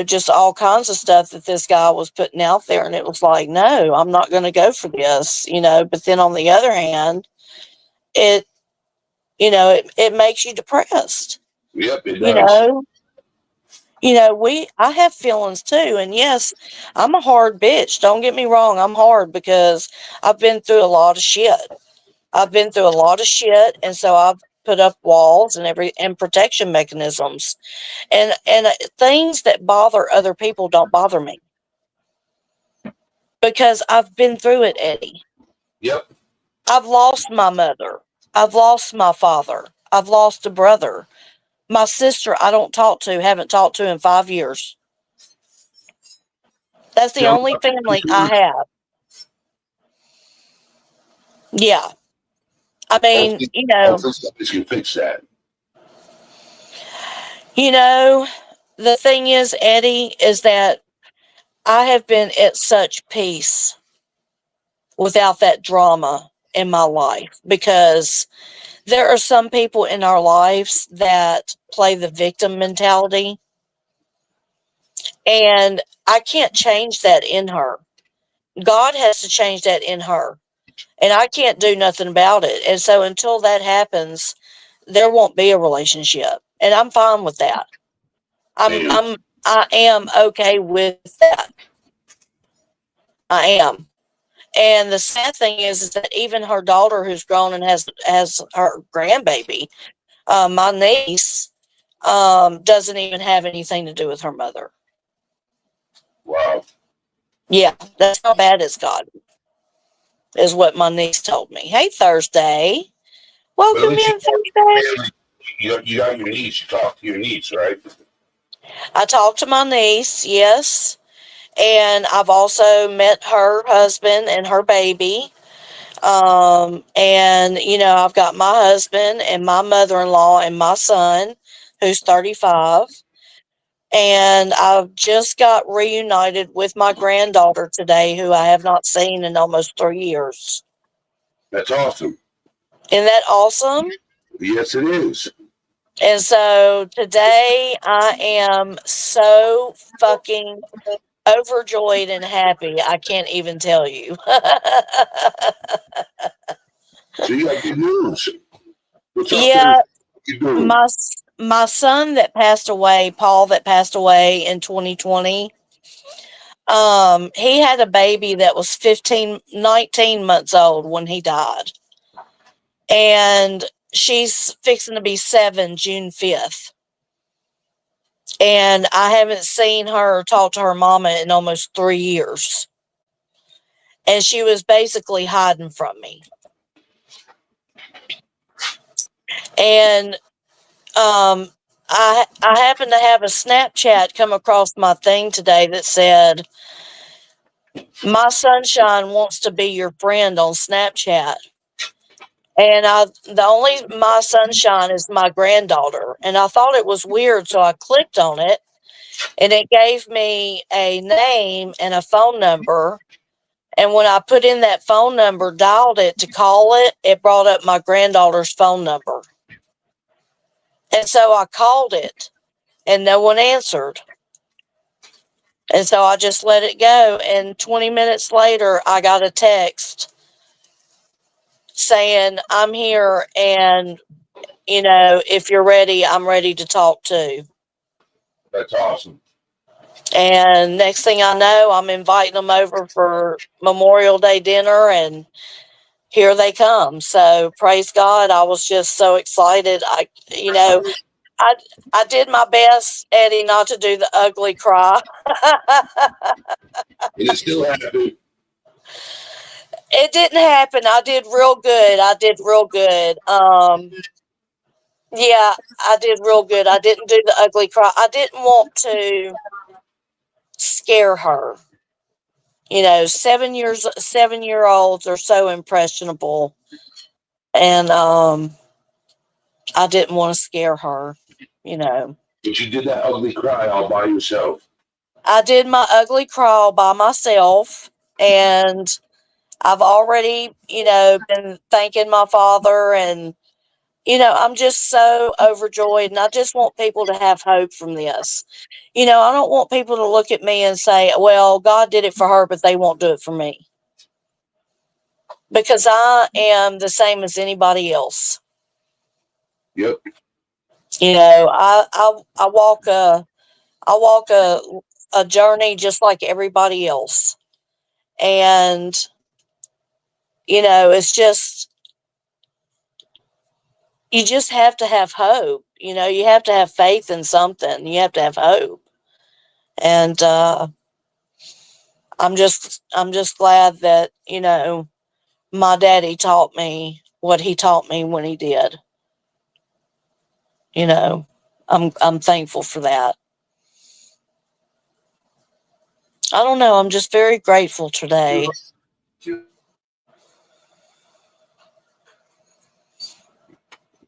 just all kinds of stuff that this guy was putting out there. And it was like, no, I'm not going to go for this, but then on the other hand, it, it makes you depressed. Yep, it You does. know, I have feelings too. And yes, I'm a hard bitch. Don't get me wrong. I'm hard because I've been through a lot of shit. I've been through a lot of shit. And so put up walls and protection mechanisms, and things that bother other people don't bother me because I've been through it, Eddie. Yep. I've lost my mother. I've lost my father. I've lost a brother. My sister, I don't talk to, haven't talked to in 5 years. That's the Tell me only about family this. I have. Yeah. I mean, Hopefully somebody can fix that. the thing is, Eddie, is that I have been at such peace without that drama in my life because there are some people in our lives that play the victim mentality, and I can't change that in her. God has to change that in her, and I can't do nothing about it. And so until that happens, there won't be a relationship, and I'm fine with that. I'm Man, I'm I am okay with that. I am. And the sad thing is that even her daughter, who's grown and has her grandbaby, my niece, doesn't even have anything to do with her mother. wow. Yeah, that's how bad it's gotten, is what my niece told me. Hey, Thursday. But at Welcome least you in, talk to your Thursday. family. You got your niece. You talk to your niece, right? I talked to my niece, yes. And I've also met her husband and her baby. And, I've got my husband and my mother in law and my son, who's 35. And I've just got reunited with my granddaughter today, who I have not seen in almost 3 years. That's awesome. Isn't that awesome? Yes, it is. And so today I am so fucking overjoyed and happy. I can't even tell you. So you got good news. What's up there? Yeah, What you doing? my son that passed away, Paul, that passed away in 2020. He had a baby that was 19 months old when he died. And she's fixing to be 7 June 5th. And I haven't seen her or talked to her mama in almost 3 years. And she was basically hiding from me. And I happened to have a Snapchat come across my thing today that said, "My sunshine wants to be your friend on Snapchat." And the only my sunshine is my granddaughter. And I thought it was weird, so I clicked on it, and it gave me a name and a phone number. And when I put in that phone number, dialed it to call it, it brought up my granddaughter's phone number. And so I called it, and no one answered. And so I just let it go. And 20 minutes later, I got a text saying, "I'm here, and, if you're ready, I'm ready to talk too." That's awesome. And next thing I know, I'm inviting them over for Memorial Day dinner, and here they come. So praise God. I was just so excited. I, I did my best, Eddie, not to do the ugly cry. And it still happened. It didn't happen. I did real good. Yeah, I did real good. I didn't do the ugly cry. I didn't want to scare her. 7-year-olds are so impressionable, and I didn't want to scare her. You know, But you did that ugly cry all by yourself. I did my ugly crawl by myself, and I've already, been thanking my father, and I'm just so overjoyed, and I just want people to have hope from this. I don't want people to look at me and say, "Well, God did it for her, but they won't do it for me," because I am the same as anybody else. Yep. I walk a journey just like everybody else, and it's just you just have to have hope. You have to have faith in something. You have to have hope. And I'm just glad that, my daddy taught me what he taught me when he did. You know, I'm thankful for that. I don't know, I'm just very grateful today.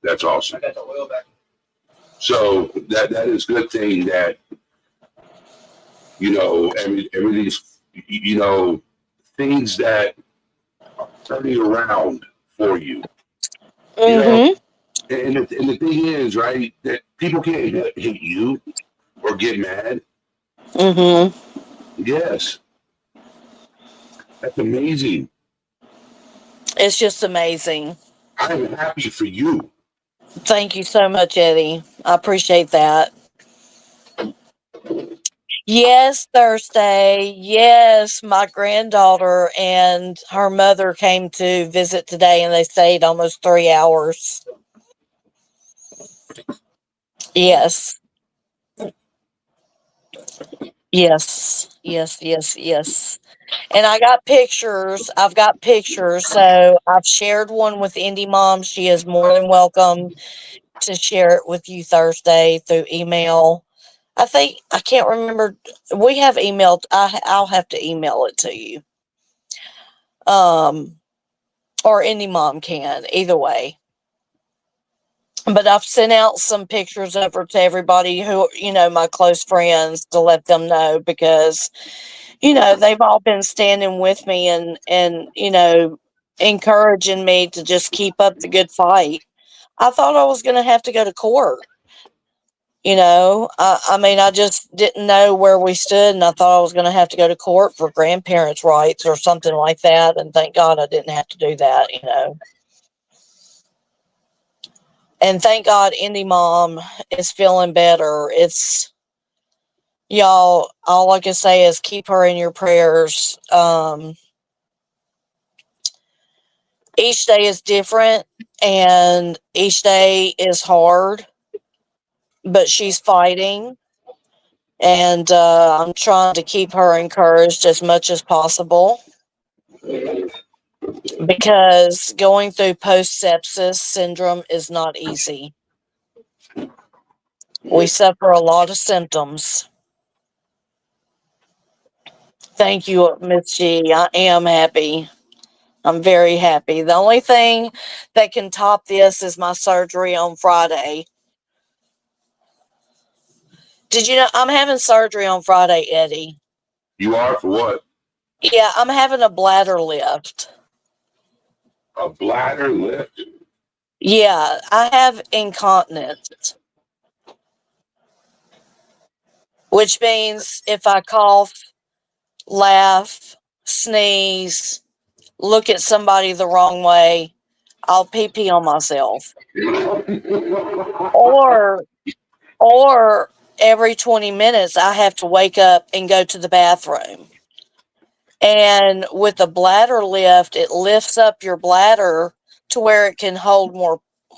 That's awesome. So that is a good thing that everything's things that are turning around for you. You know, Mhm. and the thing is, right, that people can't hate you or get mad. Mhm. Yes, that's amazing. It's just amazing. I'm happy for you. Thank you so much, Eddie. I appreciate that. Yes, Thursday. Yes, my granddaughter and her mother came to visit today and they stayed almost 3 hours. Yes. Yes. Yes. Yes. Yes. And I got pictures. I've got pictures. So I've shared one with Indie Mom. She is more than welcome to share it with you Thursday through email. I can't remember. We have emailed. I'll have to email it to you. Um, or Indie Mom can, either way. But I've sent out some pictures over to everybody who, my close friends to let them know because, they've all been standing with me and encouraging me to just keep up the good fight. I thought I was going to have to go to court. I mean, I just didn't know where we stood, and I thought I was going to have to go to court for grandparents' rights or something like that. And thank God I didn't have to do that. And thank God Indie Mom is feeling better. It's y'all, all I can say is keep her in your prayers. Each day is different and each day is hard, but she's fighting. And I'm trying to keep her encouraged as much as possible because going through post sepsis syndrome is not easy. We suffer a lot of symptoms. Thank you, Miss G. I am happy. I'm very happy. The only thing that can top this is my surgery on Friday. Did you know I'm having surgery on Friday, Eddie? You are for what? Yeah, I'm having a bladder lift. A bladder lift? Yeah, I have incontinence, which means if I cough, laugh, sneeze, look at somebody the wrong way, I'll pee pee on myself. Or or every 20 minutes I have to wake up and go to the bathroom. And with the bladder lift, it lifts up your bladder to where it can hold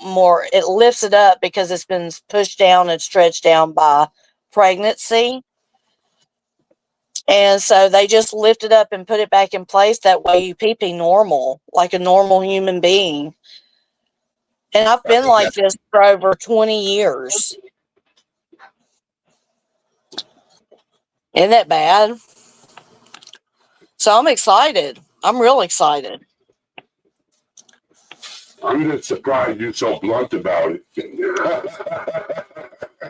more. It lifts it up because it's been pushed down and stretched down by pregnancy. And so they just lift it up and put it back in place. That way you pee pee normal, like a normal human being. And I've been like this for over 20 years. Isn't that bad? So I'm excited. I'm real excited. I'm just surprised you're so blunt about it.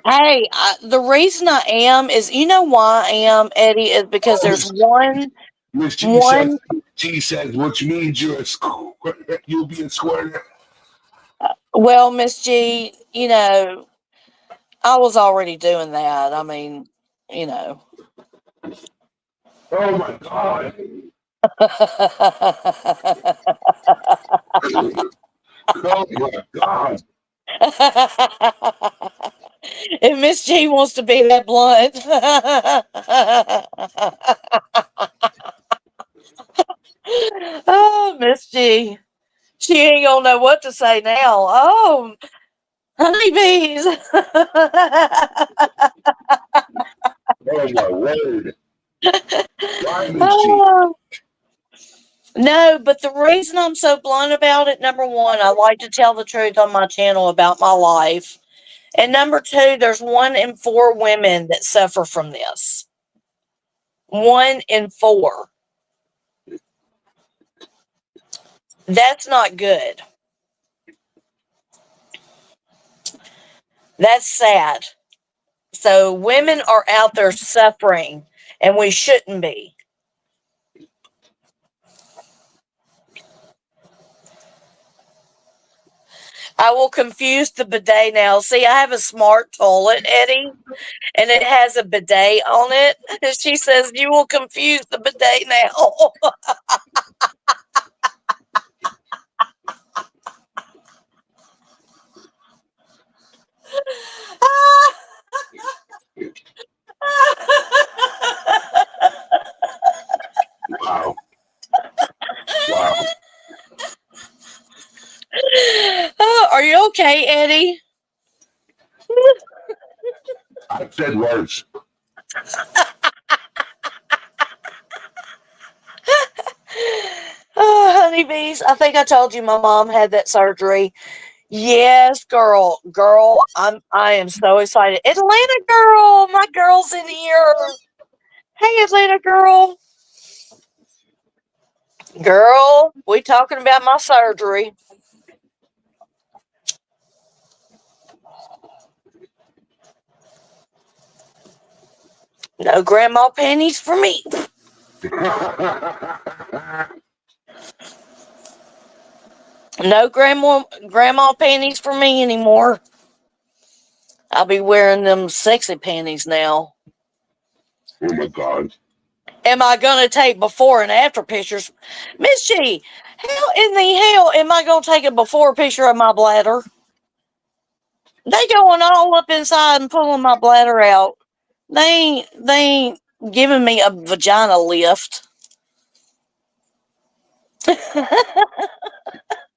Hey, the reason I am is, why I am, Eddie, is because there's Miss G said, one. which means you'll be a square. Well, Miss G, I was already doing that. I mean, you know. Oh my God. Oh my God. If Miss G wants to be that blunt. Oh, Miss G. She ain't gonna know what to say now. Oh, Honeybees. Oh my word! Why is she? Oh, no, but the reason I'm so blunt about it, number one, I like to tell the truth on my channel about my life. And number two, there's 1 in 4 women that suffer from this. 1 in 4. That's not good. That's sad. So women are out there suffering, and we shouldn't be. I will confuse the bidet now. See, I have a smart toilet, Eddie, and it has a bidet on it. She says, you will confuse the bidet now. Wow! Wow! Are you okay, Eddie? I've said worse. Oh, honeybees. I think I told you my mom had that surgery. Yes, girl. Girl, I am so excited. Atlanta girl. My girl's in here. Hey, Atlanta girl. Girl, we talking about my surgery. No grandma panties for me. No grandma panties for me anymore. I'll be wearing them sexy panties now. Oh my God! Am I gonna take before and after pictures? Miss G, how in the hell am I gonna take a before picture of my bladder? They going all up inside and pulling my bladder out. They ain't giving me a vagina lift.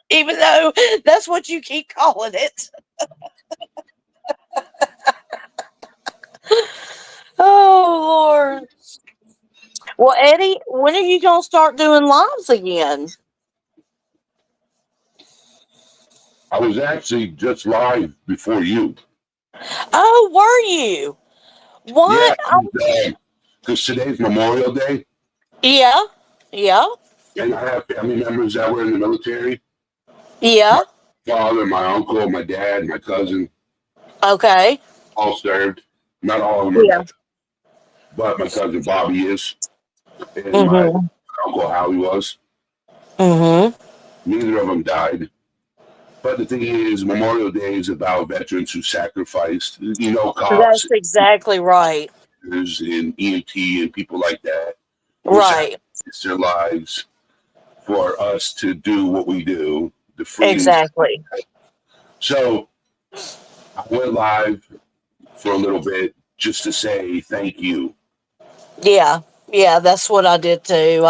Even though that's what you keep calling it. Oh Lord. Well, Eddie, when are you gonna start doing lives again? I was actually just live before you. Oh, were you? Yeah, What? because today's Memorial Day, Yeah. Yeah. and I have family members that were in the military. Yeah. My father, my uncle, my dad, my cousin, Okay. all served. Not all of them are Yeah. veterans, but my cousin Bobby is, and my Mm-hmm. uncle Howie was. Mm-hmm. Neither of them died. But the thing is, Memorial Day is about veterans who sacrificed, cops That's exactly right. and EMT and people like that who Right. sacrificed their lives for us to do what we do, the freedoms. Exactly. So I went live for a little bit just to say thank you. Yeah. Yeah, that's what I did too.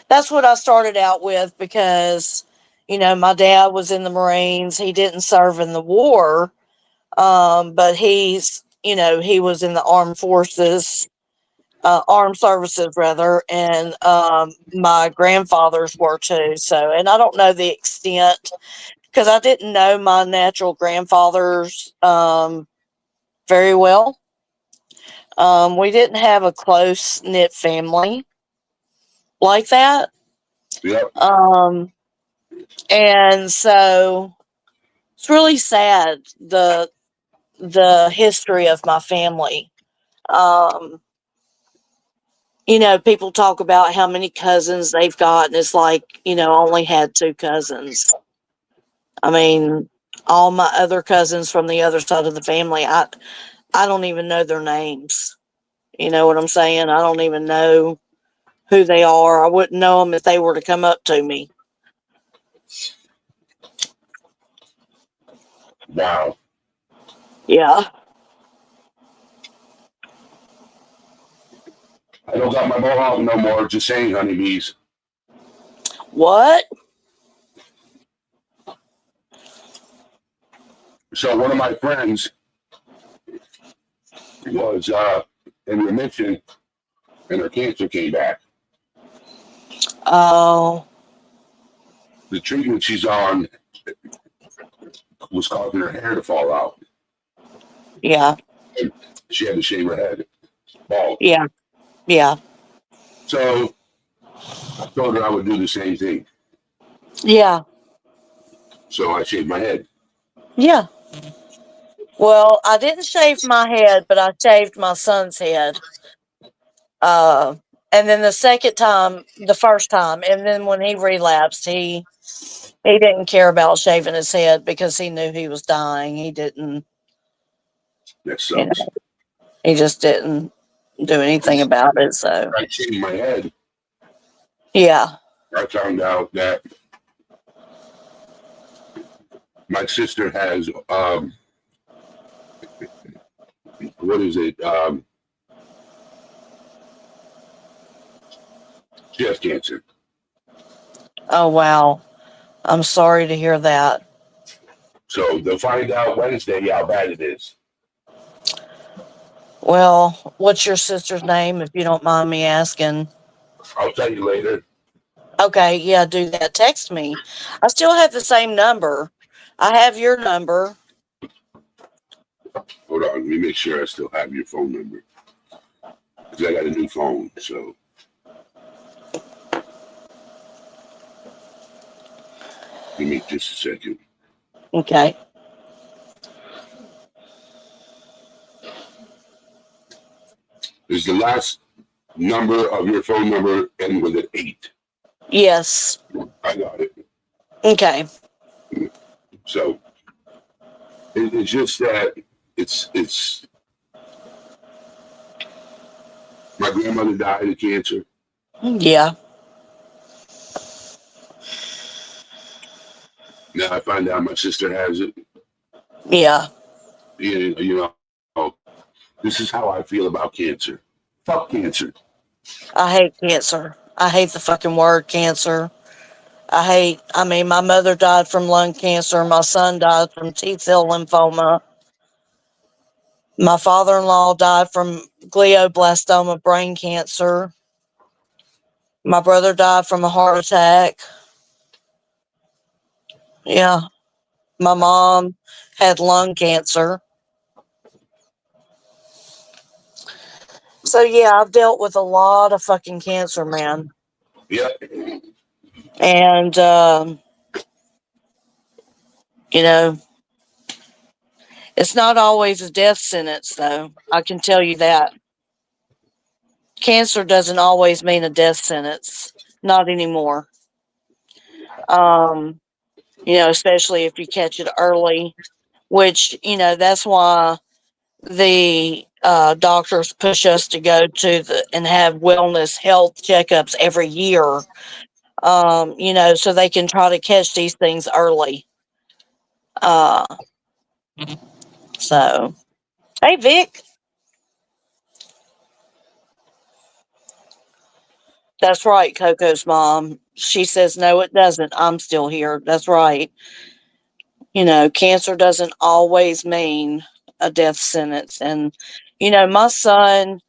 That's what I started out with because, my dad was in the Marines. He didn't serve in the war, but he was in the armed forces, armed services rather, and my grandfathers were too. So, and I don't know the extent because I didn't know my natural grandfathers very well. We didn't have a close knit family like that. Yep. Um, and so it's really sad the history of my family. Um, people talk about how many cousins they've got, and it's like, only had 2 cousins. I mean, all my other cousins from the other side of the family, I don't even know their names. You know what I'm saying? I don't even know who they are. I wouldn't know them if they were to come up to me. Wow. Yeah. I don't got my mohawk no more. Just saying, honeybees. What? So one of my friends was in remission, and her cancer came back. Oh, The treatment she's on was causing her hair to fall out. yeah, And she had to shave her head bald. yeah, yeah, So I told her I would do the same thing. yeah, So I shaved my head. yeah. Well, I didn't shave my head, but I shaved my son's head. Uh, and then the first time, and then when he relapsed, he didn't care about shaving his head because he knew he was dying. He didn't, That you sucks. know, he just didn't do anything about it. So, I shaved my head. yeah. I found out that my sister has what is it? She has cancer. Oh, wow. I'm sorry to hear that. So they'll find out Wednesday how bad it is. Well, what's your sister's name, if you don't mind me asking? I'll tell you later. Okay, yeah, do that. Text me. I still have the same number. I have your number. Hold on, let me make sure I still have your phone number because I got a new phone. So give me just a second. Okay. Is the last number of your phone number end with an 8? Yes. I got it. Okay. So it's just that it's my grandmother died of cancer. Yeah. Now I find out my sister has it. Yeah. You know, this is how I feel about cancer. Fuck cancer. I hate cancer. I hate the fucking word cancer. I mean, my mother died from lung cancer. My son died from T cell lymphoma. My father in law died from glioblastoma brain cancer. My brother died from a heart attack. Yeah. My mom had lung cancer. So, yeah, I've dealt with a lot of fucking cancer, man. Yeah. And, you know, it's not always a death sentence, though. I can tell you that. Cancer doesn't always mean a death sentence. Not anymore. Um, especially if you catch it early, which, that's why the doctors push us to go to and have wellness health checkups every year, so they can try to catch these things early. Uh, so, hey, Vic, that's right, Coco's mom. She says, no, it doesn't. I'm still here. That's right. Cancer doesn't always mean a death sentence. And, my son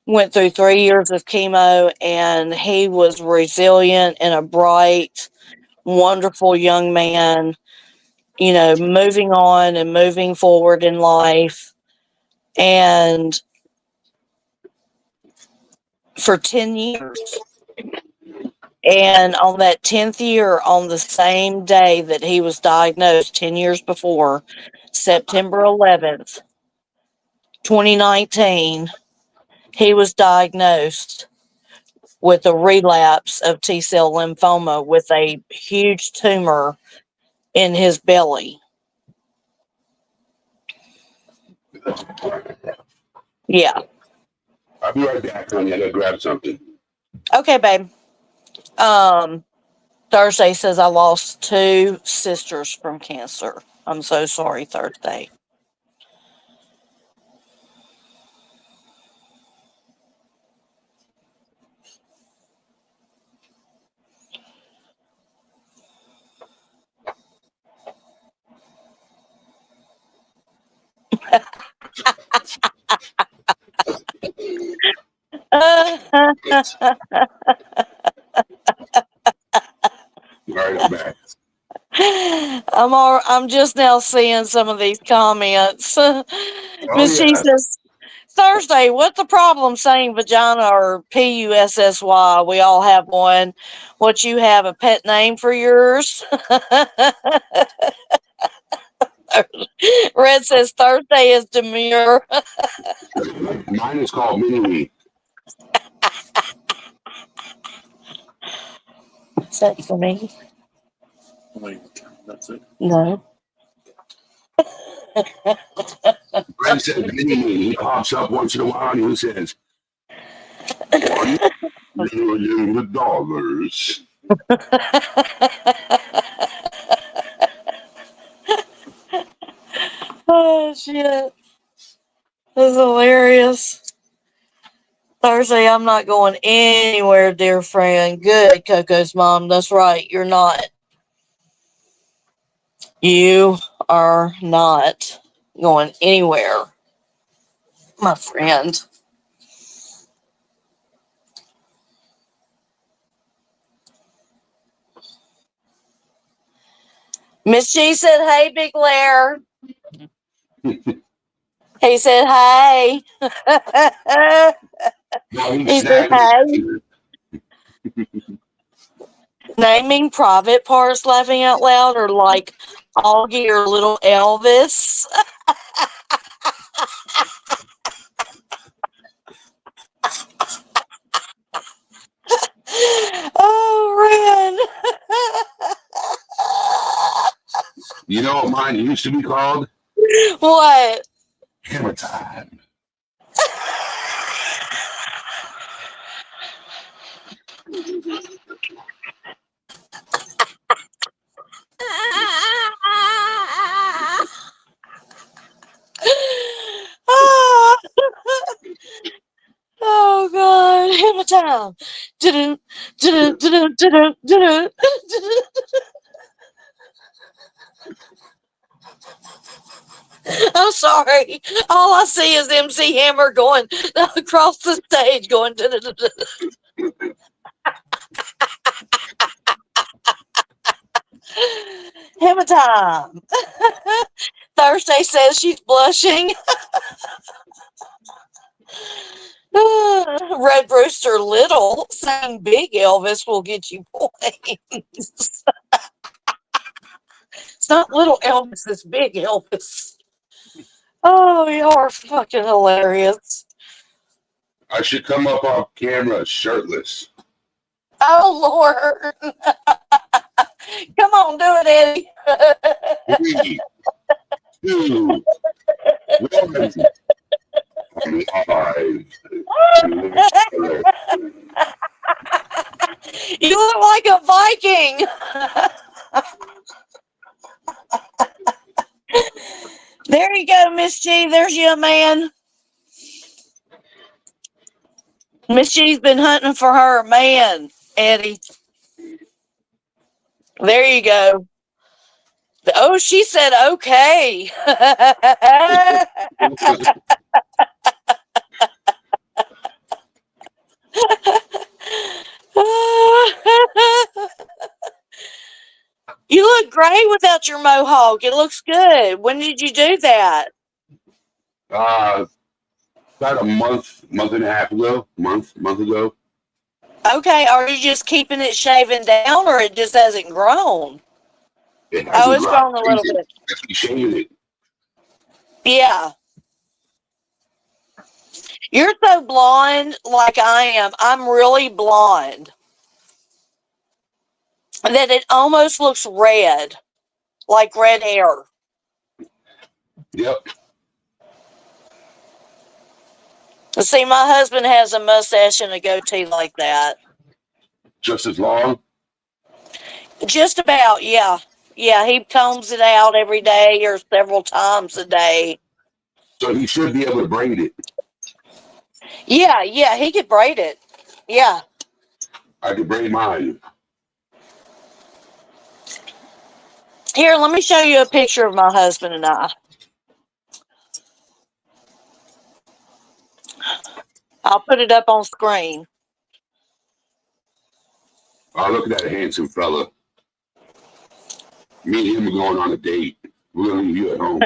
went through 3 years of chemo and he was resilient and a bright, wonderful young man, moving on and moving forward in life. And for 10 years. And on that 10th year, on the same day that he was diagnosed 10 years before, September 11th, 2019, he was diagnosed with a relapse of T cell lymphoma with a huge tumor in his belly. Yeah. I'll be right back, honey. I gotta grab something. Okay, babe. Um, Thursday says I lost 2 sisters from cancer. I'm so sorry, Thursday. All right, I'm back. I'm just now seeing some of these comments. Oh, Miss G yeah. says, Thursday, what's the problem saying vagina or Pussy? We all have one. What, you have a pet name for yours? Red says Thursday is demure. Mine is called Mini. Is that for me? That's it. No. Brent says Mini. He pops up once in a while and he says, $1 million. Oh, shit. That's hilarious. Thursday, I'm not going anywhere, dear friend. Good, Coco's mom. That's right. You're not. You are not going anywhere, my friend. Miss G said, hey, Big Lair. He said, hey. No, he He said, snagged hey. it. Naming private parts, laughing out loud, or like Augie or little Elvis. Oh, Ren. You know what mine used to be called? What? Hammer time. Oh God, hammer time. Du-dun, du-dun, du-dun, du-dun, du-dun, du-dun. I'm sorry. All I see is MC Hammer going across the stage, going. Hammer time. Thursday says she's blushing. Red Rooster Little saying Big Elvis will get you points. It's not Little Elvis, it's Big Elvis. Oh, you are fucking hilarious. I should come up off camera shirtless. Oh, Lord. Come on, do it, Eddie. 3, 2, 1. Live. You look like a Viking. There you go, Miss G. There's your man. Miss G's been hunting for her man, Eddie. There you go. Oh, she said okay. You look great without your mohawk. It looks good. When did you do that? About a month and a half ago. Month ago. Okay, are you just keeping it shaven down, or it just hasn't grown? It Oh, hasn't it's grown. grown a little bit. Just be shaving it. Yeah. You're so blonde like I am. I'm really blonde. That it almost looks red, like red hair. Yep. See, my husband has a mustache and a goatee like that. Just as long. Just about, yeah. Yeah, he combs it out every day or several times a day. So he should be able to braid it. Yeah, he could braid it. Yeah. I could braid mine. Here, let me show you a picture of my husband and I. I'll put it up on screen. Oh, look at that handsome fella. Me and him are going on a date. We're going to leave you at home.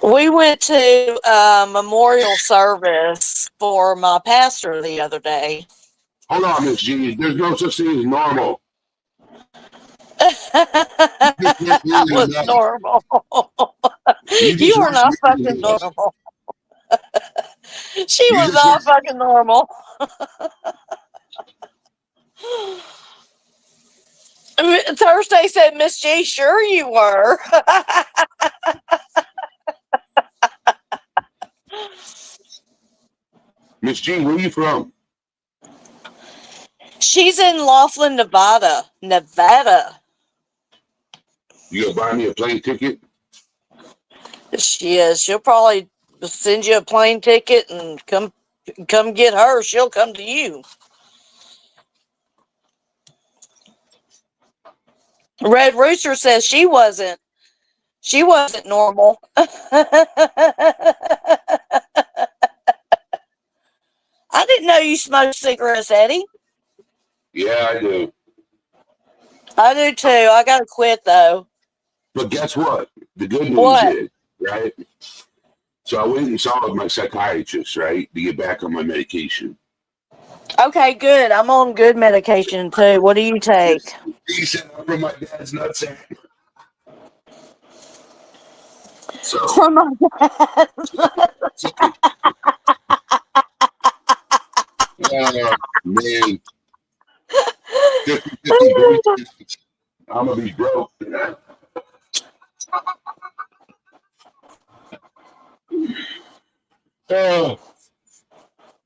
We went to a memorial service for my pastor the other day. Hold on, Miss G. There's no such thing as normal. I was normal. You were not fucking normal. She was not fucking normal. Thursday said, Miss G, sure you were. Miss G, where are you from? She's in Laughlin, Nevada. Nevada. You gonna buy me a plane ticket? She is. She'll probably send you a plane ticket and come get her. She'll come to you. Red Rooster says she wasn't normal. I didn't know you smoked cigarettes, Eddie. Yeah, I do. I do too. I gotta quit though. But guess what? The good news What? is, right? So I went and saw my psychiatrist, right, to get back on my medication. Okay, good. I'm on good medication too. What do you take? He said I'm from my dad's nutsack. So, From my dad. Man, 50 braces. I'm gonna be broke.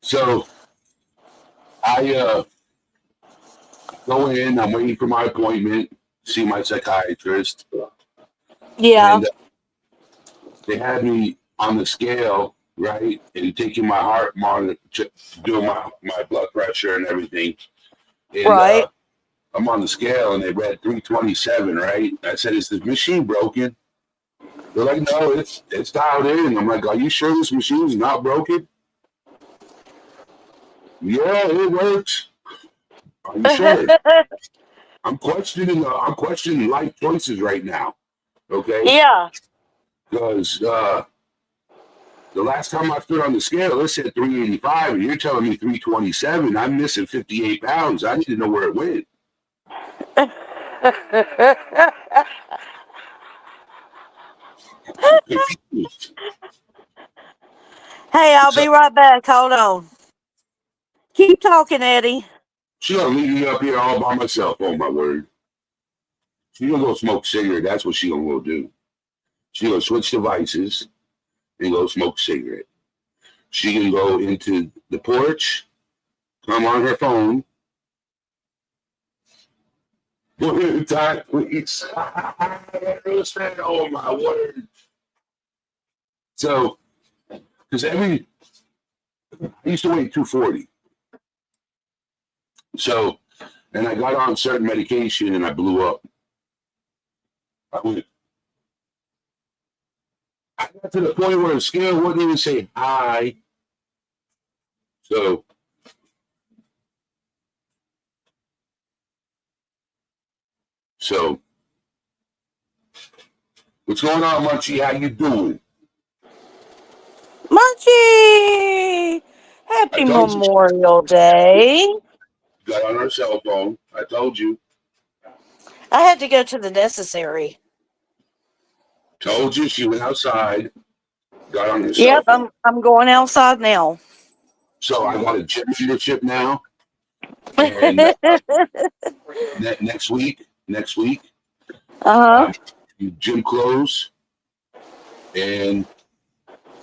So I go in. I'm waiting for my appointment. See my psychiatrist. Yeah. And they had me on the scale, right, and taking my heart monitor, doing my blood pressure and everything. And, right. I'm on the scale, and they read 327, right? I said, "Is this machine broken?" They're like, "No, it's dialed in." I'm like, "Are you sure this machine is not broken?" Yeah, it works. Are you sure? I'm questioning life choices right now. Okay. Yeah. Because the last time I stood on the scale, it said 385, and you're telling me 327. I'm missing 58 pounds. I need to know where it went. Confused. Hey, I'll be right back. Hold on. Keep talking, Eddie. She's gonna leave me up here all by myself. Oh my word. She's gonna go smoke a cigarette. That's what she's gonna go do. She's gonna switch devices and go smoke a cigarette. She can go into the porch, come on her phone. Go ahead and time, please. Oh my word. So, because I used to weigh 240. So, and I got on certain medication and I blew up. I got to the point where the scale wouldn't even say hi. So, what's going on, Munchie? How you doing? Munchie! Happy Memorial Day. Got on her cell phone. I told you. I had to go to the necessary. Told you she went outside. Got on her cell Yep, phone. I'm going outside now. So I got a gym membership now. And next week, gym close, and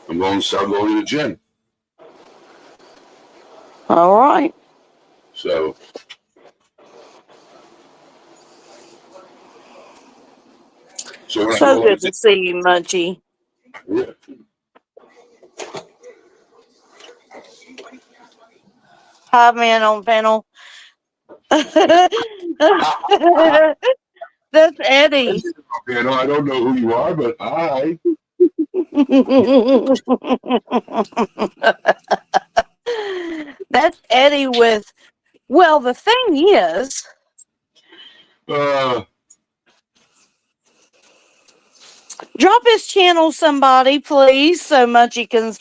I'm going to start going to the gym. All right. So good to see you, Munchie. Yeah. Hi, man on panel. That's Eddie. Man, I don't know who you are, but hi. That's Eddie with, well, the thing is, Uh, drop his channel, somebody, please, so much he can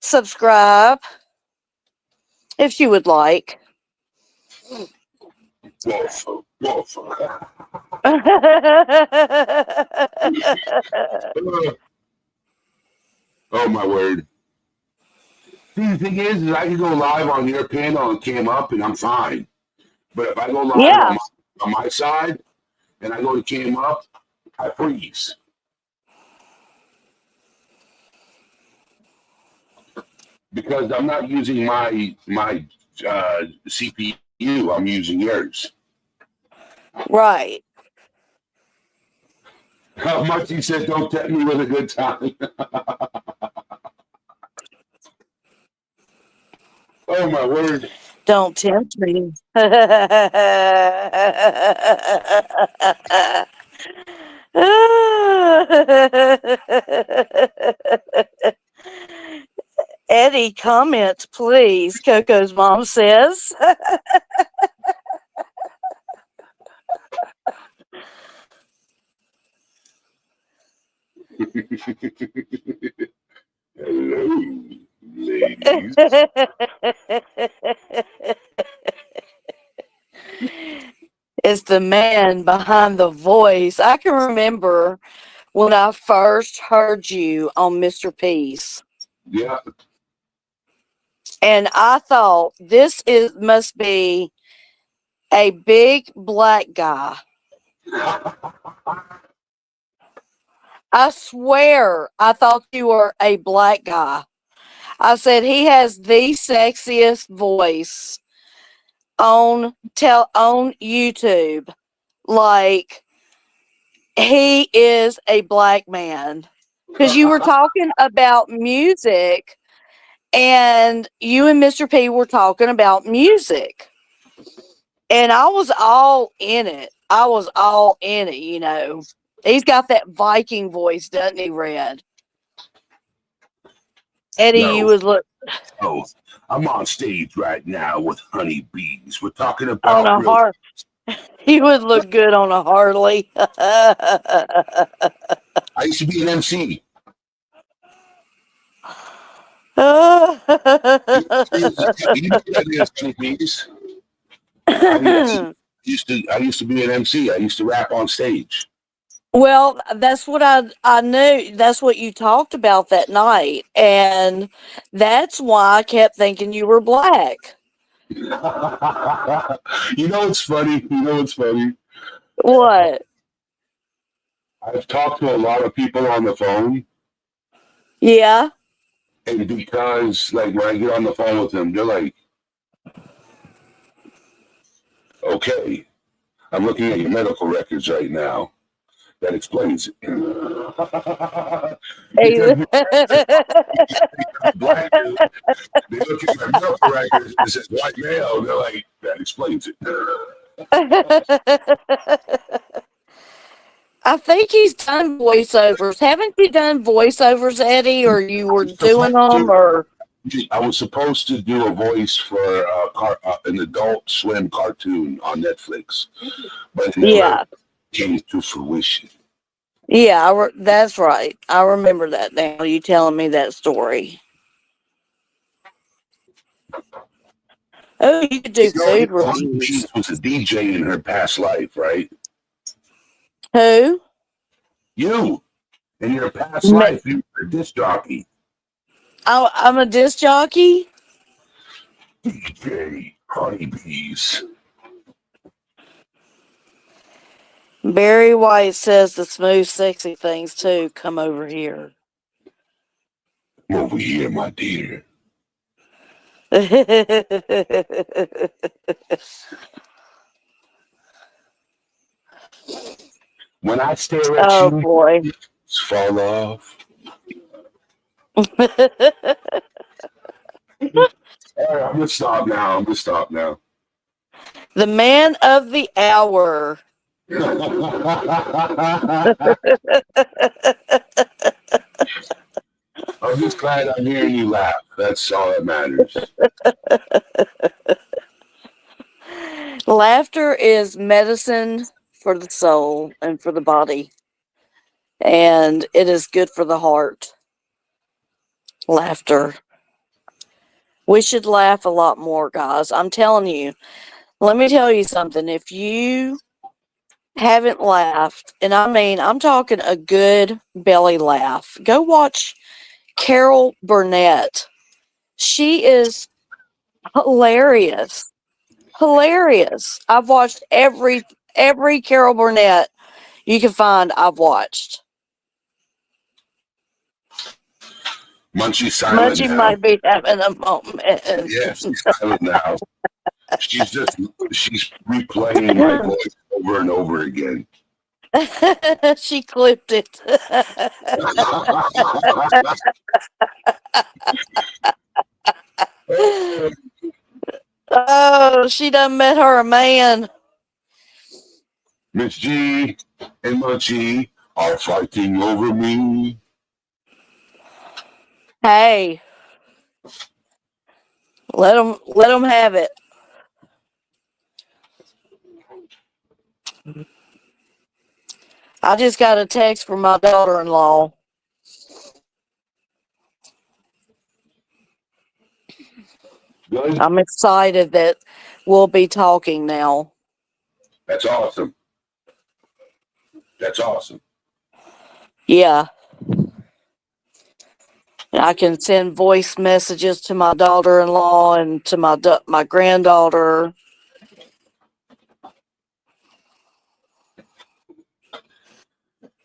subscribe if you would like. woof, woof. Oh my word. See, the thing is I can go live on your panel and cam up, and I'm fine. But if I go live Yeah, on my side and I go to cam up, I freeze because I'm not using my CPU. I'm using yours. right. How much he said, "Don't tempt me with a good time." Oh my word! Don't tempt me. Eddie, comment, please. Coco's mom says. Hello, ladies. It's the man behind the voice. I can remember when I first heard you on Mr. Peace. Yeah. And I thought must be a big black guy. I swear I thought you were a black guy. I said he has the sexiest voice on YouTube. Like he is a black man. Because you were talking about music and you and Mr. P were talking about music. And I was all in it. I was all in it, you know. He's got that Viking voice, doesn't he, Red? Eddie, you No. would look Oh, I'm on stage right now with Honeybees. We're talking on about a real. heart. You would look good on a Harley. I used to be an MC. You know that is Honeybees. I used to be an MC. I used to rap on stage. Well, that's what I knew. That's what you talked about that night, and that's why I kept thinking you were black. You know what's funny? You know what's funny? What? I've talked to a lot of people on the phone, Yeah. and because like when I get on the phone with them, they're like, "Okay, I'm looking at your medical records right now. That explains it." Because Hey. black dude, they look at my medical records and it says white male. They're like, that explains it. I think he's done voiceovers. Haven't you done voiceovers, Eddie, or you were doing them, or? I was supposed to do a voice for an Adult Swim cartoon on Netflix, but it never Yeah. came to fruition. Yeah, that's right. I remember that now. You telling me that story. Oh, you could do You food know, Honey reviews. Beans was a DJ in her past life, right? Who? You, in your past Me- life, you were a disc jockey. I'm a disc jockey. DJ Honeybees. Barry White says the smooth, sexy things too. Come over here. Over here, my dear. When I stare at Oh you, boy. fall off. All right, I'm gonna stop now. The man of the hour. I'm just glad I'm hearing you laugh. That's all that matters. Laughter is medicine for the soul and for the body, and it is good for the heart. Laughter. We should laugh a lot more, guys. I'm telling you. Let me tell you something. If you haven't laughed, and I mean, I'm talking a good belly laugh, go watch Carol Burnett. She is hilarious. Hilarious. I've watched every Carol Burnett you can find. I've watched. Munchie's silent Munchie now. might be having a moment. Yeah, she's silent now. She's replaying my voice over and over again. She clipped it. Oh, she done met her a man. Miss G and Munchie are fighting over me. Hey, let them have it. I just got a text from my daughter-in-law. Good? I'm excited that we'll be talking now. That's awesome. That's awesome. Yeah. I can send voice messages to my daughter-in-law and to my granddaughter.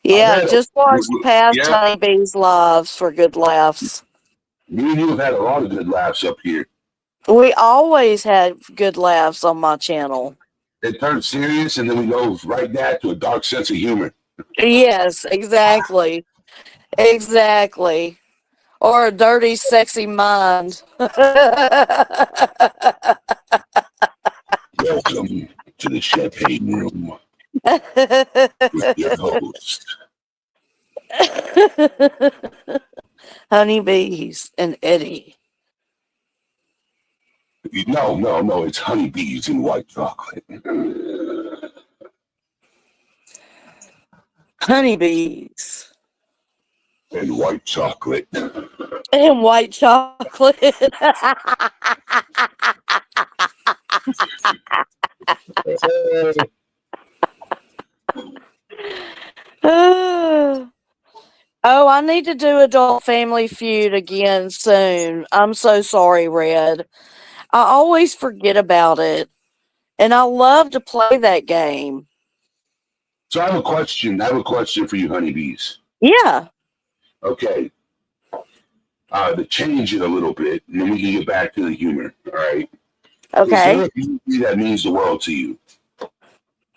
Yeah, just watch past Yeah, Honeybees lives for good laughs. me and you have had a lot of good laughs up here. We always had good laughs on my channel. It turns serious, and then we go right back to a dark sense of humor. Yes, exactly. Exactly. Or a dirty, sexy mind. Welcome to the champagne room with your host. Honeybees and Eddie. No, it's honeybees and white chocolate. Honeybees. And white chocolate. And white chocolate. Oh, I need to do Adult Family Feud again soon. I'm so sorry, Red. I always forget about it. And I love to play that game. So I have a question. I have a question for you, honeybees. Yeah. Okay. To change it a little bit, and then we can get back to the humor. All right. Is there Okay. a movie that means the world to you?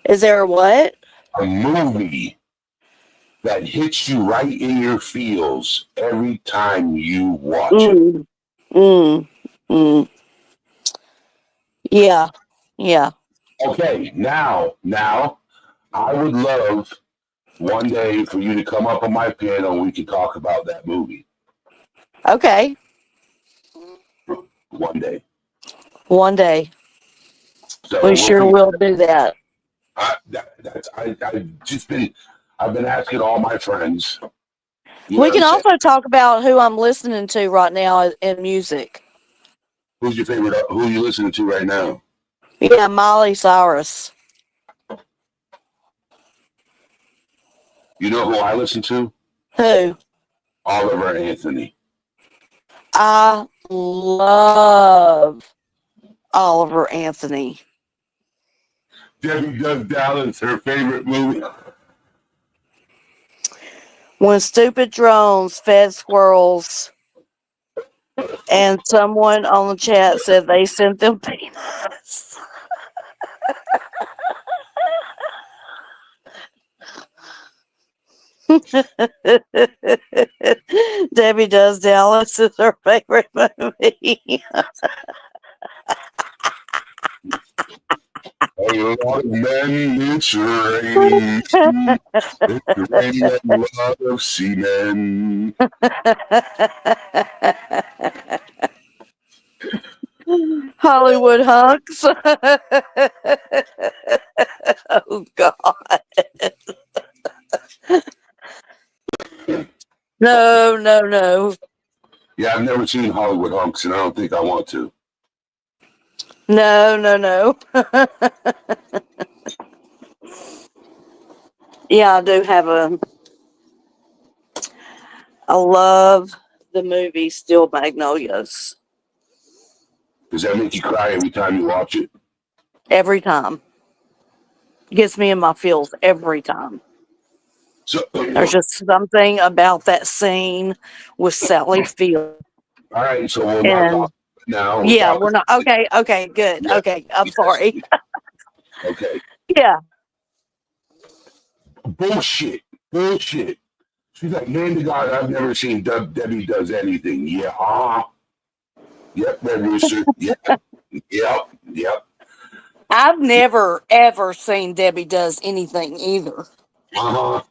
Is there a what? A movie that hits you right in your feels every time you watch it. Mm. Mm. Mm. Yeah. Yeah. Okay, now, I would love one day for you to come up on my panel and we can talk about that movie. Okay. One day. One day. So We sure will do that. I've been asking all my friends. We can also talk about who I'm listening to right now in music. Who's your favorite? Who are you listening to right now? Yeah, Miley Cyrus. You know who I listen to? Who? Oliver Anthony. I love Oliver Anthony. Debbie Does Dallas, her favorite movie. When stupid drones fed squirrels, and someone on the chat said they sent them peanuts. Debbie Does Dallas is her favorite movie. A lot of men, it's raining. It's raining a lot of seamen. Hollywood hunks. Oh God. No, no, no. Yeah, I've never seen Hollywood hunks, and I don't think I want to. No, no, no. Yeah, I do have I love the movie Steel Magnolias. Does that make you cry every time you watch it? Every time. Gets me in my feels every time. So, There's just something about that scene with Sally Field. all right, so we'll not And talk now. We'll yeah, talk. we're not okay, okay, good. Yeah, Okay, I'm sorry. okay. Yeah. Bullshit. Bullshit. She's like, man to God, I've never seen Debbie does anything. Yeah. Yep, Red Rooster. Yep. Yep. Yep. I've never ever seen Debbie does anything either. Uh-huh.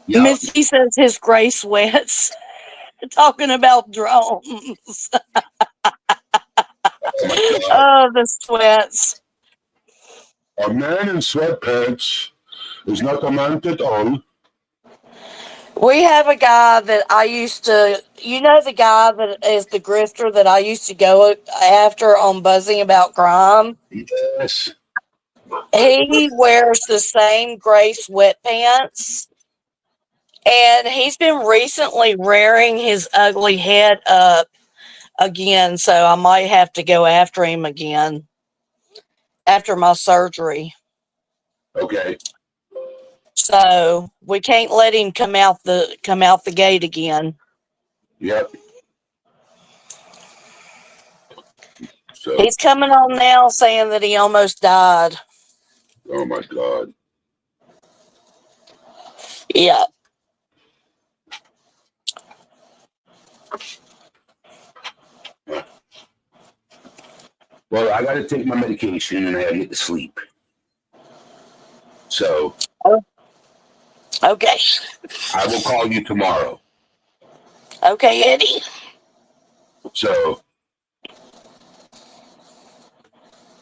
Yep. Miss G says his gray sweats. Talking about drones. Oh my God. Oh, the sweats. A man in sweatpants is not a man at all. We have a guy that I used to, the guy that is the grifter that I used to go after on Buzzing About Crime? Yes. He wears the same gray sweatpants. And he's been recently rearing his ugly head up again. So I might have to go after him again after my surgery. Okay. So we can't let him come out the gate again. Yep. So, He's coming on now saying that he almost died. oh my God. Yeah. Well, I got to take my medication and I got to get to sleep. So, Okay. I will call you tomorrow. Okay, Eddie. So,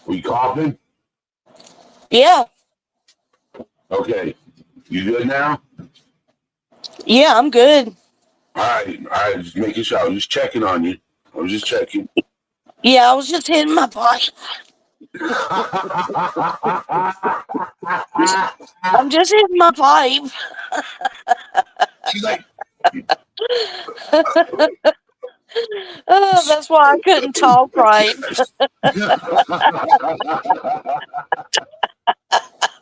are you coughing? Yeah. Okay. You good now? Yeah, I'm good. All right. Just making sure. I was just checking on you. I was just checking. Yeah, I was just hitting my pipe. I'm just hitting my pipe. She's like, Oh, that's why I couldn't talk right.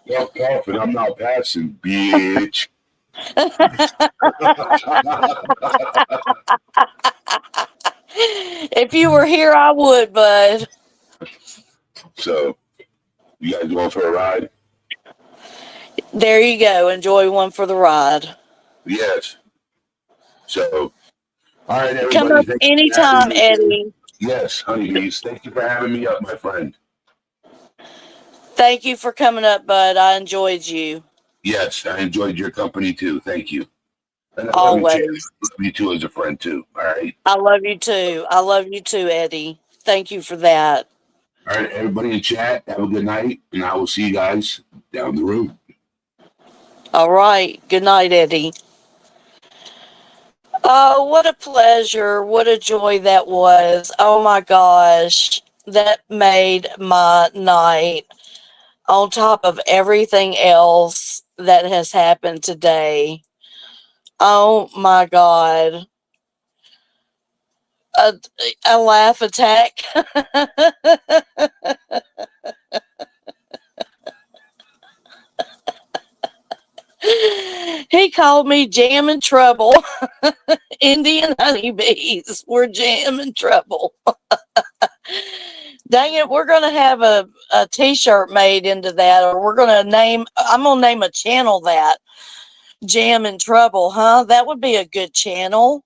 Stop coughing. I'm not passing, bitch. If you were here, I would, bud. So, you guys going for a ride? There you go. Enjoy one for the ride. Yes. So, all right, Come everybody. up Thank you for having anytime, me. Eddie. Yes, Honeybees. Thank you for having me up, my friend. Thank you for coming up, bud. I enjoyed you. Yes, I enjoyed your company too. Thank you. And I love you, Chad. Always. I love you too as a friend too. All right. I love you too. I love you too, Eddie. Thank you for that. All right, everybody in chat, have a good night, and I will see you guys down the road. All right. Good night, Eddie. Oh, what a pleasure. What a joy that was. Oh my gosh. That made my night on top of everything else that has happened today. Oh my God. A, a laugh attack. He called me jamming trouble. Indian honeybees. We're jamming trouble. Dang it, we're gonna have a t-shirt made into that, or I'm gonna name a channel that. Jam in Trouble, huh? That would be a good channel.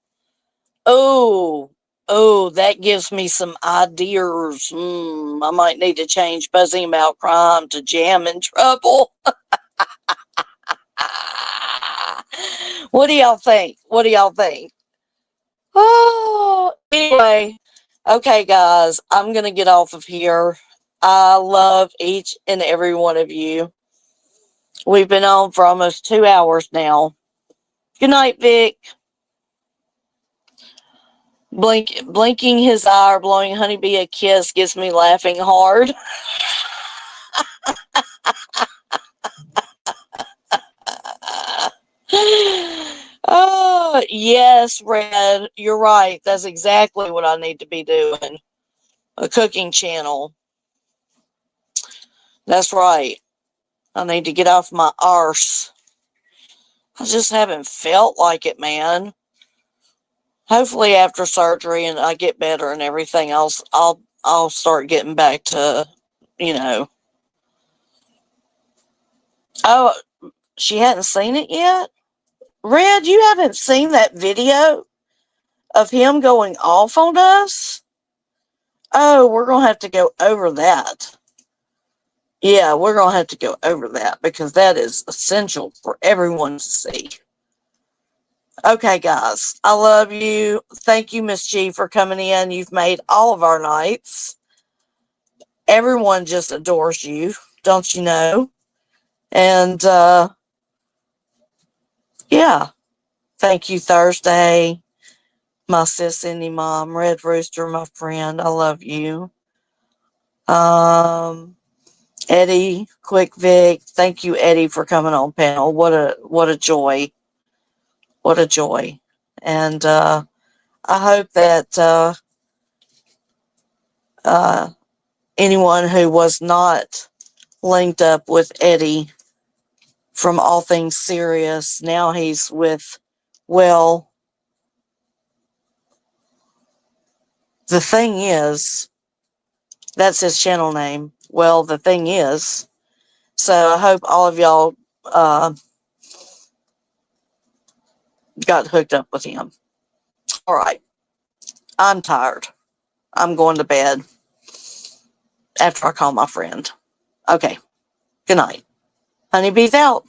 Oh, Oh, that gives me some ideas. I might need to change buzzing about crime to jam in trouble. What do y'all think? What do y'all think? Oh, anyway. Okay, guys, I'm going to get off of here. I love each and every one of you. We've been on for almost 2 hours now. Good night, Vic. Blinking his eye or blowing Honeybee a kiss gets me laughing hard. Oh, yes, Red. You're right. That's exactly what I need to be doing. A cooking channel. That's right. I need to get off my arse. I just haven't felt like it, man. Hopefully after surgery and I get better and everything else, I'll start getting back to, you know. Oh, she hadn't seen it yet? Red, you haven't seen that video of him going off on us? Oh, we're going to have to go over that. Yeah, we're going to have to go over that because that is essential for everyone to see. Okay, guys, I love you. Thank you, Miss G, for coming in. You've made all of our nights. Everyone just adores you, don't you know? And, yeah, thank you, Thursday. My sis Cindy mom, Red Rooster, my friend, I love you. Eddie, Quick Vic, thank you, Eddie, for coming on panel. What a joy. What a joy. And I hope that anyone who was not linked up with Eddie from All Things Serious, now he's with, well, the thing is, that's his channel name. Well, the thing is, so I hope all of y'all got hooked up with him. All right. I'm tired. I'm going to bed after I call my friend. Okay. Good night. Honeybees out.